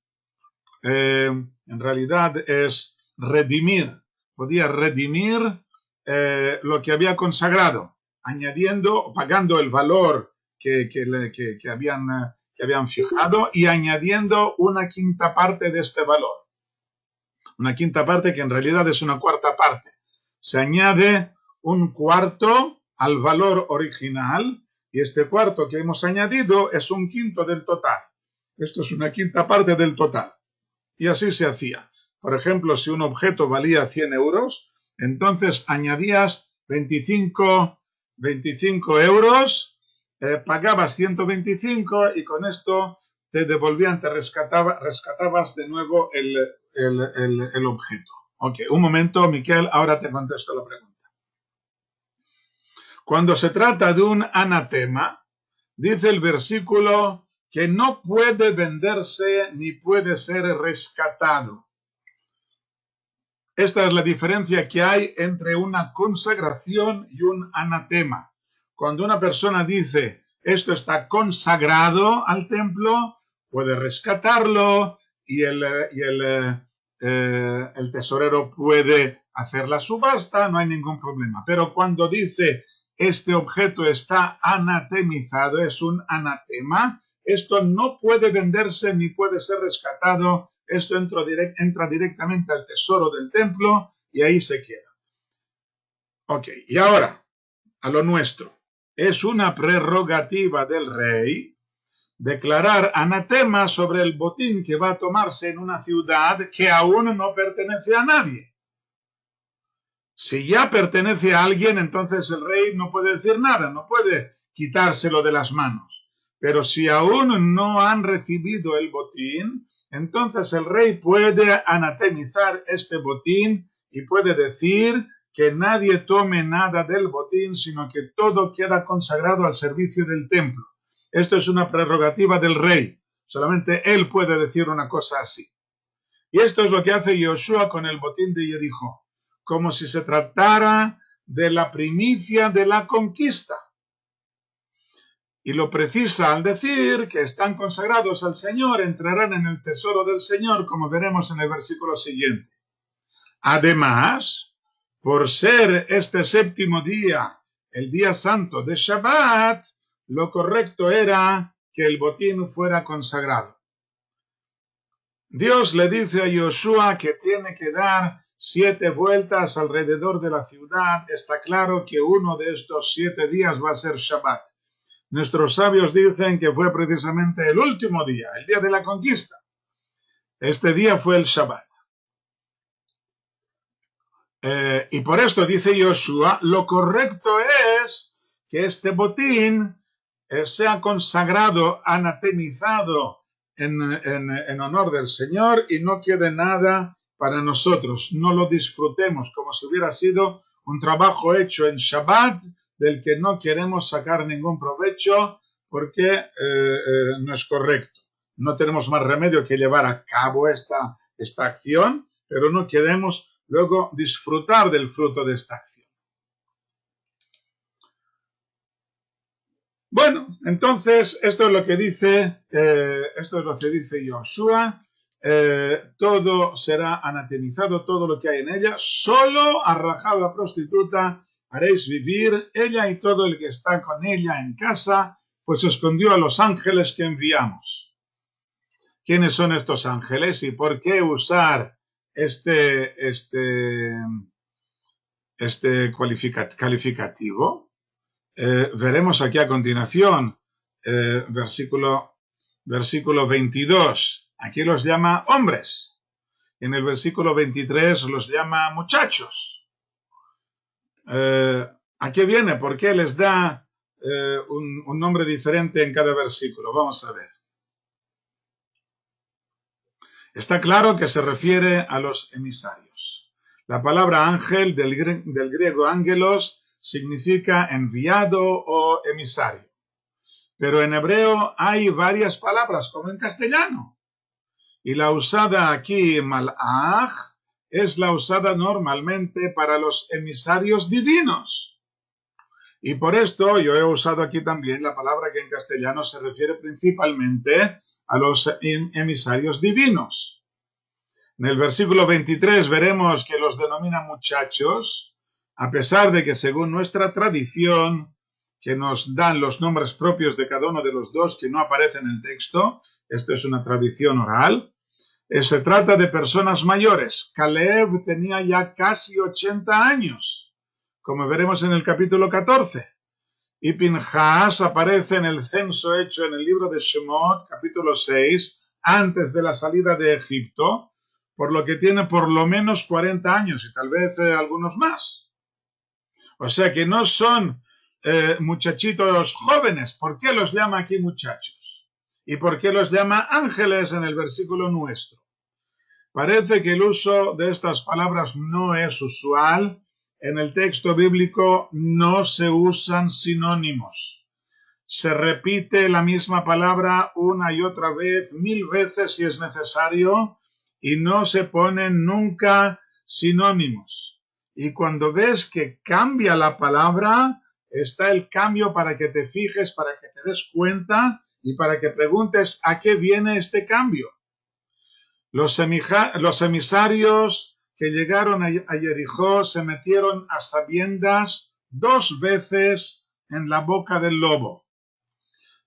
en realidad es redimir. Podía redimir lo que había consagrado, añadiendo, pagando el valor que habían fijado y añadiendo una quinta parte de este valor. Una quinta parte que en realidad es una cuarta parte. Se añade un cuarto al valor original y este cuarto que hemos añadido es un quinto del total. Esto es una quinta parte del total. Y así se hacía. Por ejemplo, si un objeto valía 100 euros, entonces añadías 25 euros, pagabas 125 y con esto te devolvían, te rescatabas de nuevo el objeto. Ok, un momento, Miquel, ahora te contesto la pregunta. Cuando se trata de un anatema, dice el versículo que no puede venderse ni puede ser rescatado. Esta es la diferencia que hay entre una consagración y un anatema. Cuando una persona dice, esto está consagrado al templo, puede rescatarlo y el tesorero puede hacer la subasta, no hay ningún problema. Pero cuando dice, este objeto está anatemizado, es un anatema, esto no puede venderse ni puede ser rescatado. Esto entra directamente al tesoro del templo y ahí se queda. Ok, y ahora, a lo nuestro. Es una prerrogativa del rey declarar anatema sobre el botín que va a tomarse en una ciudad que aún no pertenece a nadie. Si ya pertenece a alguien, entonces el rey no puede decir nada, no puede quitárselo de las manos. Pero si aún no han recibido el botín, entonces el rey puede anatemizar este botín y puede decir que nadie tome nada del botín, sino que todo queda consagrado al servicio del templo. Esto es una prerrogativa del rey. Solamente él puede decir una cosa así. Y esto es lo que hace Yoshua con el botín de Jericó, como si se tratara de la primicia de la conquista. Y lo precisa al decir que están consagrados al Señor, entrarán en el tesoro del Señor, como veremos en el versículo siguiente. Además, por ser este séptimo día, el día santo de Shabbat, lo correcto era que el botín fuera consagrado. Dios le dice a Yoshua que tiene que dar 7 vueltas alrededor de la ciudad. Está claro que uno de estos 7 días va a ser Shabbat. Nuestros sabios dicen que fue precisamente el último día, el día de la conquista. Este día fue el Shabbat. Y por esto dice Yoshua, lo correcto es que este botín sea consagrado, anatemizado en honor del Señor y no quede nada para nosotros. No lo disfrutemos como si hubiera sido un trabajo hecho en Shabbat del que no queremos sacar ningún provecho porque no es correcto. No tenemos más remedio que llevar a cabo esta acción, pero no queremos luego disfrutar del fruto de esta acción. Bueno, entonces esto es lo que dice Yoshua. Todo será anatemizado, todo lo que hay en ella. Solo a Rahab la prostituta haréis vivir, ella y todo el que está con ella en casa, pues escondió a los ángeles que enviamos. ¿Quiénes son estos ángeles y por qué usar este calificativo? Veremos aquí a continuación, versículo 22. Aquí los llama hombres. En el versículo 23 los llama muchachos. ¿A qué viene? ¿Por qué les da un nombre diferente en cada versículo? Vamos a ver. Está claro que se refiere a los emisarios. La palabra ángel del griego ángelos significa enviado o emisario. Pero en hebreo hay varias palabras, como en castellano. Y la usada aquí, malach, es la usada normalmente para los emisarios divinos. Y por esto yo he usado aquí también la palabra que en castellano se refiere principalmente a los emisarios divinos. En el versículo 23 veremos que los denomina muchachos, a pesar de que según nuestra tradición, que nos dan los nombres propios de cada uno de los dos que no aparecen en el texto, esto es una tradición oral, se trata de personas mayores. Caleb tenía ya casi 80 años, como veremos en el capítulo 14. Y Pinhas aparece en el censo hecho en el libro de Shemot, capítulo 6, antes de la salida de Egipto, por lo que tiene por lo menos 40 años y tal vez algunos más. O sea que no son muchachitos jóvenes. ¿Por qué los llama aquí muchachos? ¿Y por qué los llama ángeles en el versículo nuestro? Parece que el uso de estas palabras no es usual. En el texto bíblico no se usan sinónimos. Se repite la misma palabra una y otra vez, 1000 veces si es necesario, y no se ponen nunca sinónimos. Y cuando ves que cambia la palabra, está el cambio para que te fijes, para que te des cuenta y para que preguntes a qué viene este cambio. Los emisarios que llegaron a Jericó se metieron a sabiendas 2 veces en la boca del lobo.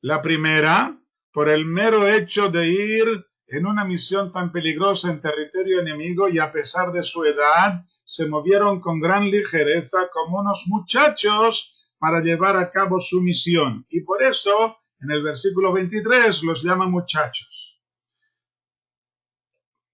La primera, por el mero hecho de ir en una misión tan peligrosa en territorio enemigo y a pesar de su edad, se movieron con gran ligereza como unos muchachos para llevar a cabo su misión. Y por eso, en el versículo 23, los llama muchachos.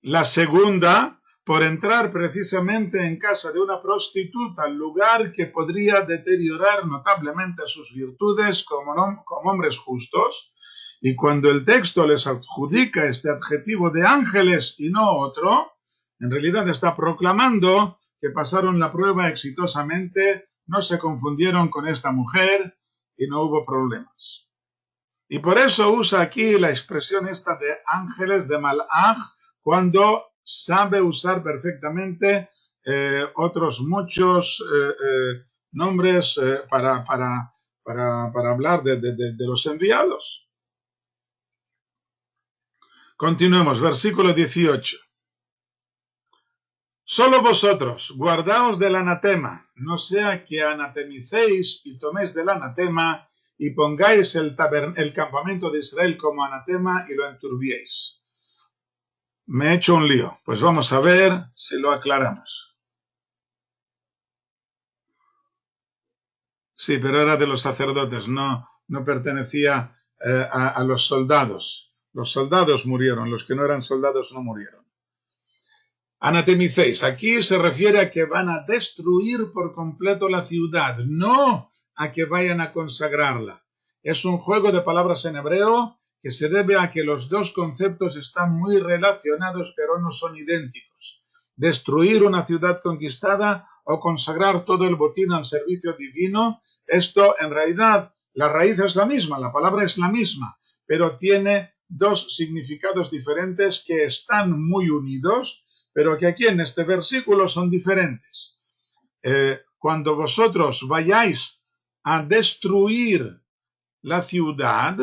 La segunda, por entrar precisamente en casa de una prostituta, lugar que podría deteriorar notablemente sus virtudes como hombres justos, y cuando el texto les adjudica este adjetivo de ángeles y no otro, en realidad está proclamando que pasaron la prueba exitosamente, no se confundieron con esta mujer y no hubo problemas. Y por eso usa aquí la expresión esta de ángeles, de malach, cuando sabe usar perfectamente otros muchos nombres para hablar de los enviados. Continuemos, versículo 18. Solo vosotros, guardaos del anatema, no sea que anatemicéis y toméis del anatema y pongáis el campamento de Israel como anatema y lo enturbiéis. Me he hecho un lío, pues vamos a ver si lo aclaramos. Sí, pero era de los sacerdotes, no pertenecía a los soldados. Los soldados murieron, los que no eran soldados no murieron. Anatemicéis, aquí se refiere a que van a destruir por completo la ciudad, no a que vayan a consagrarla. Es un juego de palabras en hebreo que se debe a que los dos conceptos están muy relacionados pero no son idénticos. Destruir una ciudad conquistada o consagrar todo el botín al servicio divino. Esto, en realidad, la raíz es la misma, la palabra es la misma, pero tiene dos significados diferentes que están muy unidos, pero que aquí en este versículo son diferentes. Cuando vosotros vayáis a destruir la ciudad,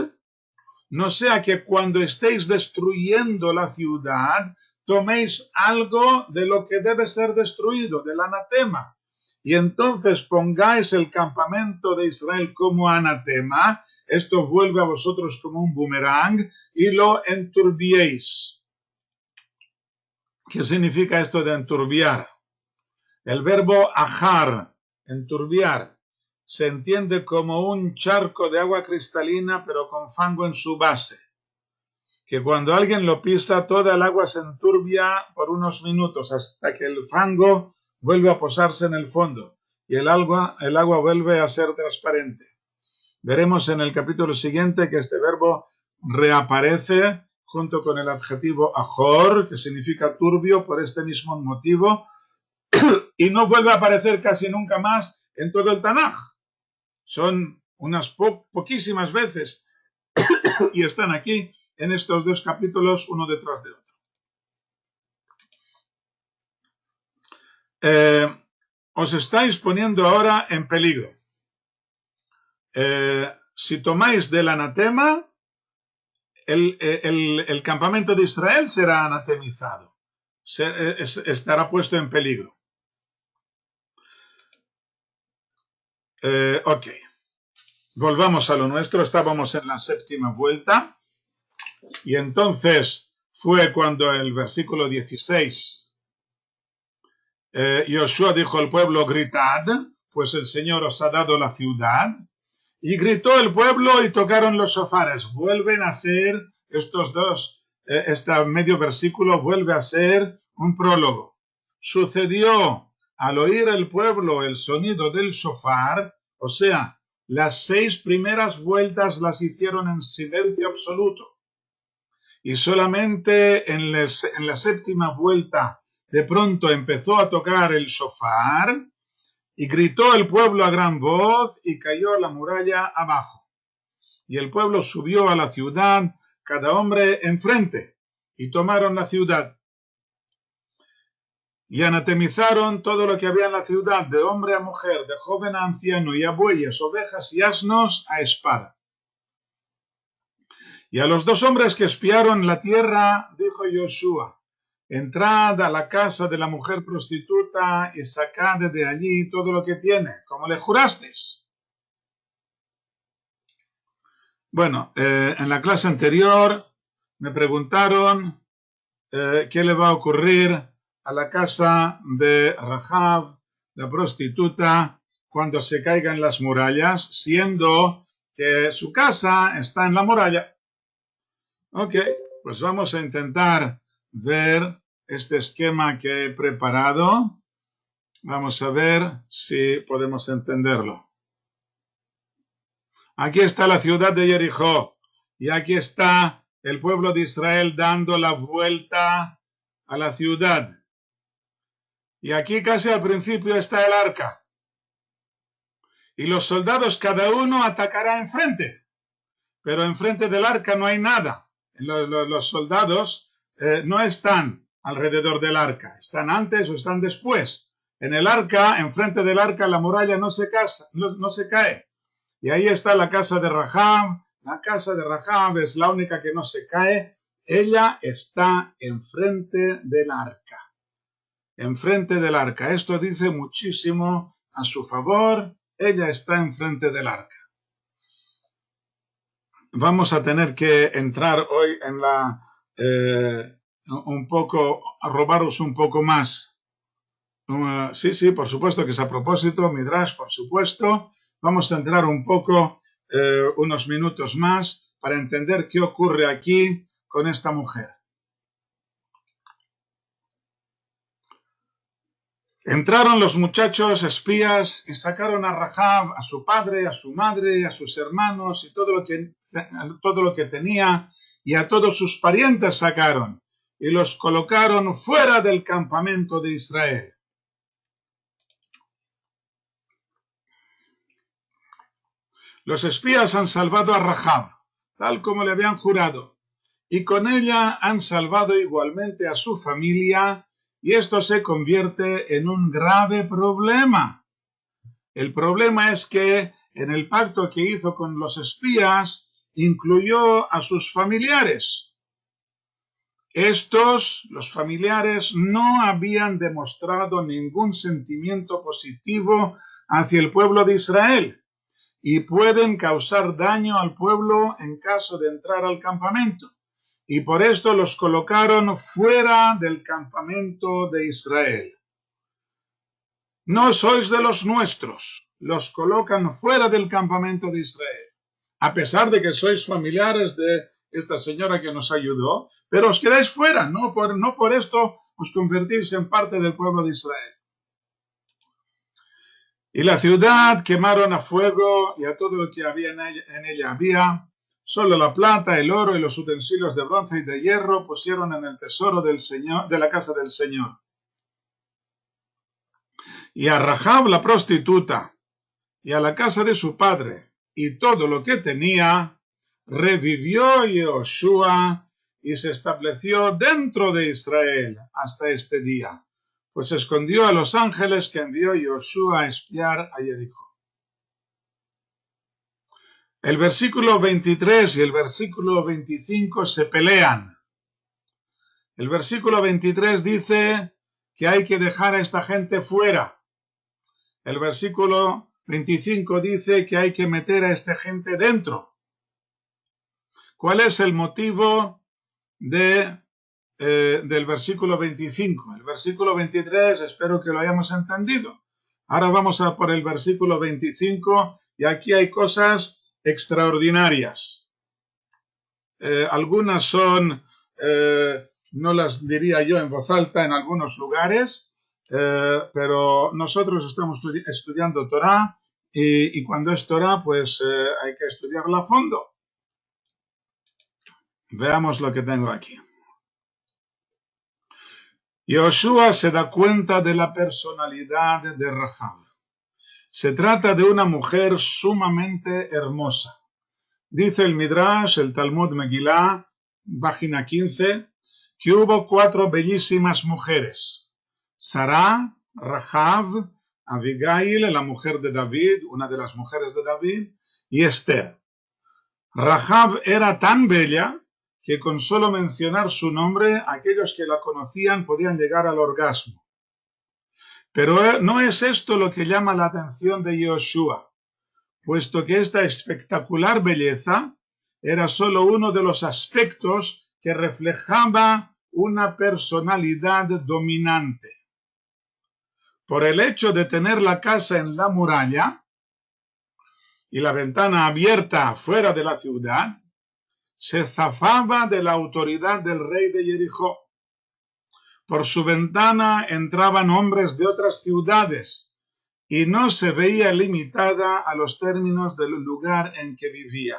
no sea que cuando estéis destruyendo la ciudad toméis algo de lo que debe ser destruido, del anatema, y entonces pongáis el campamento de Israel como anatema. Esto vuelve a vosotros como un boomerang y lo enturbiéis. ¿Qué significa esto de enturbiar? El verbo ajar, enturbiar, se entiende como un charco de agua cristalina pero con fango en su base, que cuando alguien lo pisa toda el agua se enturbia por unos minutos hasta que el fango vuelve a posarse en el fondo y el agua vuelve a ser transparente. Veremos en el capítulo siguiente que este verbo reaparece junto con el adjetivo ajor, que significa turbio por este mismo motivo, y no vuelve a aparecer casi nunca más en todo el Tanaj. Son unas poquísimas veces y están aquí en estos dos capítulos uno detrás de otro. Os estáis poniendo ahora en peligro. Si tomáis del anatema, el campamento de Israel será anatemizado, estará puesto en peligro. Ok, volvamos a lo nuestro. Estábamos en la séptima vuelta y entonces fue cuando el versículo 16 Yoshua dijo al pueblo: gritad, pues el Señor os ha dado la ciudad. Y gritó el pueblo y tocaron los shofares. Vuelven a ser estos dos, este medio versículo vuelve a ser un prólogo. Sucedió al oír el pueblo el sonido del shofar, o sea, las 6 primeras vueltas las hicieron en silencio absoluto. Y solamente en la séptima vuelta de pronto empezó a tocar el shofar. Y gritó el pueblo a gran voz y cayó la muralla abajo. Y el pueblo subió a la ciudad, cada hombre enfrente, y tomaron la ciudad. Y anatemizaron todo lo que había en la ciudad, de hombre a mujer, de joven a anciano, y a bueyes, ovejas y asnos a espada. Y a los 2 hombres que espiaron la tierra, dijo Yoshua: entrad a la casa de la mujer prostituta y sacad de allí todo lo que tiene, como le jurasteis. Bueno, en la clase anterior me preguntaron qué le va a ocurrir a la casa de Rahab, la prostituta, cuando se caigan las murallas, siendo que su casa está en la muralla. Ok, pues vamos a intentar ver este esquema que he preparado. Vamos a ver si podemos entenderlo. Aquí está la ciudad de Jericó y aquí está el pueblo de Israel dando la vuelta a la ciudad. Y aquí casi al principio está el arca. Y los soldados cada uno atacará enfrente, pero enfrente del arca no hay nada. Los soldados no están alrededor del arca, están antes o están después. En el arca, enfrente del arca, la muralla no se cae. Y ahí está la casa de Rahab. La casa de Rahab es la única que no se cae. Ella está enfrente del arca. Enfrente del arca. Esto dice muchísimo a su favor. Ella está enfrente del arca. Vamos a tener que entrar hoy en a robaros un poco más. Sí, por supuesto que es a propósito, Midrash, por supuesto. Vamos a entrar un poco, unos minutos más, para entender qué ocurre aquí con esta mujer. Entraron los muchachos espías y sacaron a Rahab, a su padre, a su madre, a sus hermanos y todo lo que tenía, y a todos sus parientes sacaron y los colocaron fuera del campamento de Israel. Los espías han salvado a Rahab, tal como le habían jurado, y con ella han salvado igualmente a su familia, y esto se convierte en un grave problema. El problema es que en el pacto que hizo con los espías incluyó a sus familiares. Los familiares, no habían demostrado ningún sentimiento positivo hacia el pueblo de Israel y pueden causar daño al pueblo en caso de entrar al campamento. Y por esto los colocaron fuera del campamento de Israel. No sois de los nuestros, los colocan fuera del campamento de Israel, a pesar de que sois familiares de esta señora que nos ayudó, pero os quedáis fuera, no por esto os convertís en parte del pueblo de Israel. Y la ciudad quemaron a fuego y a todo lo que había en ella había, solo la plata, el oro y los utensilios de bronce y de hierro pusieron en el tesoro del Señor, de la casa del Señor. Y a Rahab la prostituta, y a la casa de su padre, y todo lo que tenía, revivió Yehoshua y se estableció dentro de Israel hasta este día, pues escondió a los ángeles que envió Yehoshua a espiar a Jericó. El versículo 23 y el versículo 25 se pelean. El versículo 23 dice que hay que dejar a esta gente fuera. El versículo 25 dice que hay que meter a esta gente dentro. ¿Cuál es el motivo del versículo 25? El versículo 23 espero que lo hayamos entendido. Ahora vamos a por el versículo 25 y aquí hay cosas extraordinarias. Algunas son, no las diría yo en voz alta en algunos lugares, pero nosotros estamos estudiando Torá y cuando es Torá pues hay que estudiarla a fondo. Veamos lo que tengo aquí. Yehoshua se da cuenta de la personalidad de Rahab. Se trata de una mujer sumamente hermosa. Dice el Midrash, el Talmud Megilá, página 15, que hubo 4 bellísimas mujeres. Sará, Rahab, Abigail, la mujer de David, una de las mujeres de David, y Esther. Rahab era tan bella que con solo mencionar su nombre, aquellos que la conocían podían llegar al orgasmo. Pero no es esto lo que llama la atención de Yehoshua, puesto que esta espectacular belleza era solo uno de los aspectos que reflejaba una personalidad dominante. Por el hecho de tener la casa en la muralla y la ventana abierta fuera de la ciudad, se zafaba de la autoridad del rey de Jericó. Por su ventana entraban hombres de otras ciudades y no se veía limitada a los términos del lugar en que vivía.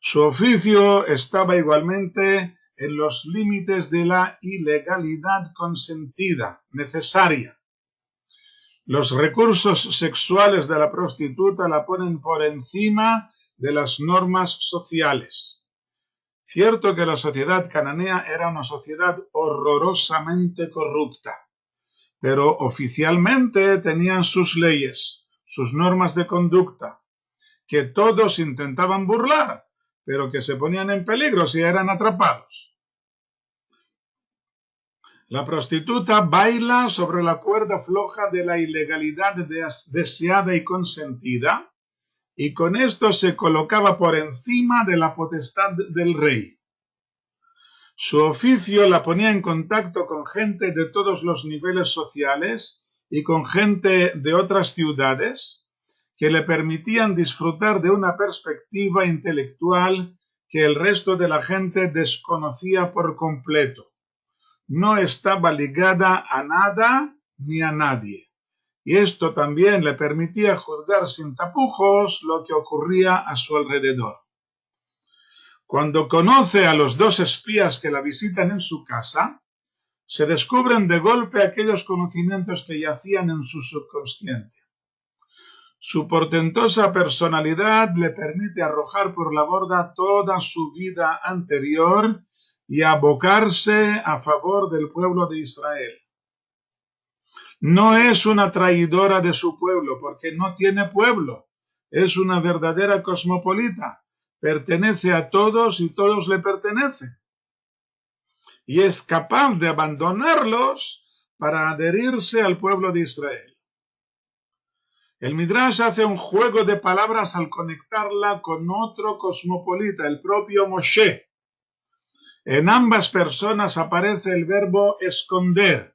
Su oficio estaba igualmente en los límites de la ilegalidad consentida, necesaria. Los recursos sexuales de la prostituta la ponen por encima de las normas sociales. Cierto que la sociedad cananea era una sociedad horrorosamente corrupta, pero oficialmente tenían sus leyes, sus normas de conducta, que todos intentaban burlar, pero que se ponían en peligro si eran atrapados. La prostituta baila sobre la cuerda floja de la ilegalidad deseada y consentida, y con esto se colocaba por encima de la potestad del rey. Su oficio la ponía en contacto con gente de todos los niveles sociales y con gente de otras ciudades que le permitían disfrutar de una perspectiva intelectual que el resto de la gente desconocía por completo. No estaba ligada a nada ni a nadie. Y esto también le permitía juzgar sin tapujos lo que ocurría a su alrededor. Cuando conoce a los 2 espías que la visitan en su casa, se descubren de golpe aquellos conocimientos que yacían en su subconsciente. Su portentosa personalidad le permite arrojar por la borda toda su vida anterior y abocarse a favor del pueblo de Israel. No es una traidora de su pueblo, porque no tiene pueblo. Es una verdadera cosmopolita. Pertenece a todos y todos le pertenecen. Y es capaz de abandonarlos para adherirse al pueblo de Israel. El Midrash hace un juego de palabras al conectarla con otro cosmopolita, el propio Moshe. En ambas personas aparece el verbo esconder.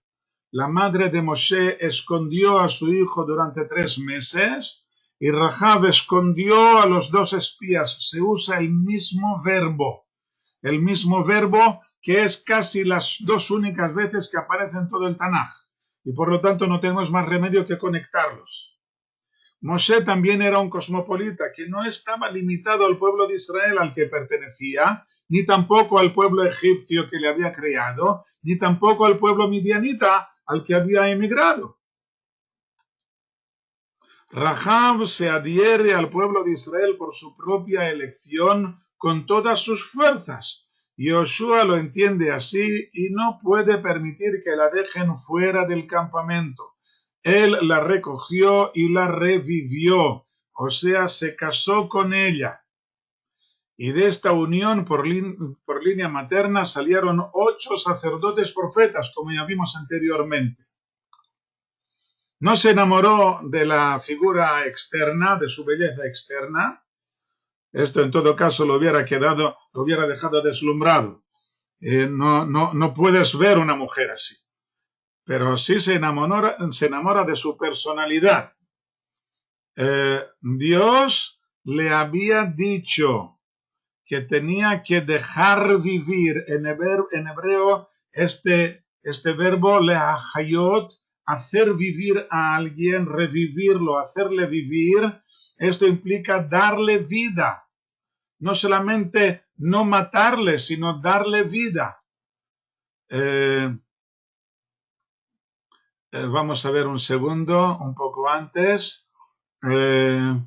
La madre de Moshe escondió a su hijo durante 3 meses y Rahab escondió a los 2 espías. Se usa el mismo verbo que es casi las 2 únicas veces que aparece en todo el Tanaj. Y por lo tanto no tenemos más remedio que conectarlos. Moshe también era un cosmopolita que no estaba limitado al pueblo de Israel al que pertenecía, ni tampoco al pueblo egipcio que le había creado, ni tampoco al pueblo midianita al que había emigrado. Rahab se adhiere al pueblo de Israel por su propia elección con todas sus fuerzas. Yoshua lo entiende así y no puede permitir que la dejen fuera del campamento. Él la recogió y la revivió, o sea, se casó con ella. Y de esta unión por línea materna salieron 8 sacerdotes profetas, como ya vimos anteriormente. No se enamoró de la figura externa, de su belleza externa. Esto en todo caso lo hubiera dejado deslumbrado. No puedes ver una mujer así. Pero sí se enamora de su personalidad. Dios le había dicho que tenía que dejar vivir. En hebreo este verbo leachayot, hacer vivir a alguien, revivirlo, hacerle vivir. Esto implica darle vida. No solamente no matarle, sino darle vida. Vamos a ver un segundo, un poco antes. No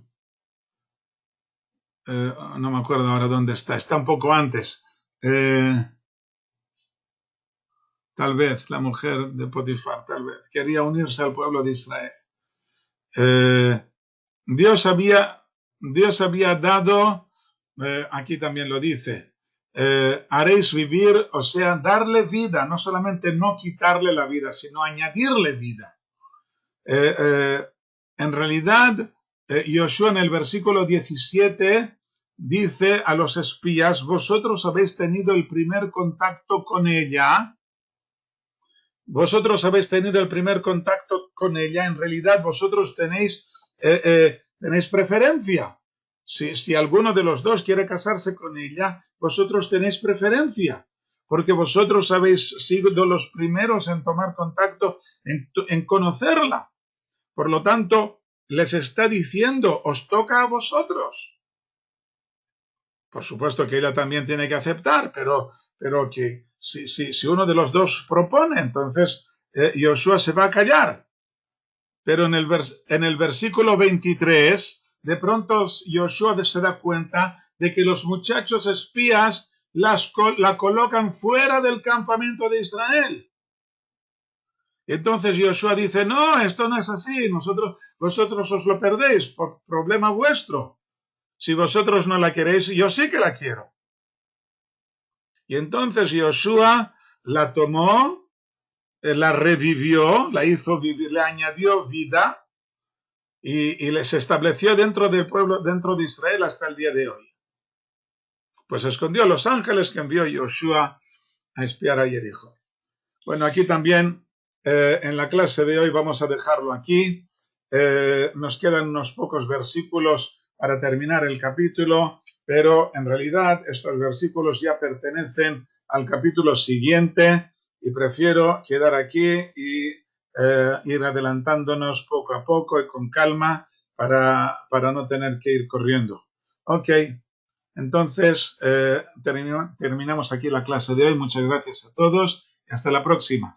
me acuerdo ahora dónde está. Está un poco antes. Tal vez la mujer de Potifar, tal vez quería unirse al pueblo de Israel. Dios había dado, aquí también lo dice, haréis vivir, o sea, darle vida, no solamente no quitarle la vida, sino añadirle vida. En realidad, Yoshua en el versículo 17 dice a los espías, vosotros habéis tenido el primer contacto con ella. Vosotros habéis tenido el primer contacto con ella. En realidad, vosotros tenéis preferencia. Si alguno de los dos quiere casarse con ella, vosotros tenéis preferencia. Porque vosotros habéis sido los primeros en tomar contacto, en conocerla. Por lo tanto, les está diciendo, os toca a vosotros. Por supuesto que ella también tiene que aceptar, pero que si uno de los dos propone, entonces Yoshua se va a callar. Pero en el versículo 23, de pronto Yoshua se da cuenta de que los muchachos espías la colocan fuera del campamento de Israel. Entonces Yoshua dice, no, esto no es así, vosotros os lo perdéis, por problema vuestro. Si vosotros no la queréis, yo sí que la quiero. Y entonces Yoshua la tomó, la revivió, la hizo vivir, le añadió vida y les estableció dentro del pueblo, dentro de Israel hasta el día de hoy. Pues escondió a los ángeles que envió Yoshua a espiar a Jericó. Bueno, aquí también en la clase de hoy vamos a dejarlo aquí. Nos quedan unos pocos versículos para terminar el capítulo, pero en realidad estos versículos ya pertenecen al capítulo siguiente y prefiero quedar aquí y ir adelantándonos poco a poco y con calma para no tener que ir corriendo. Ok, entonces terminamos aquí la clase de hoy. Muchas gracias a todos y hasta la próxima.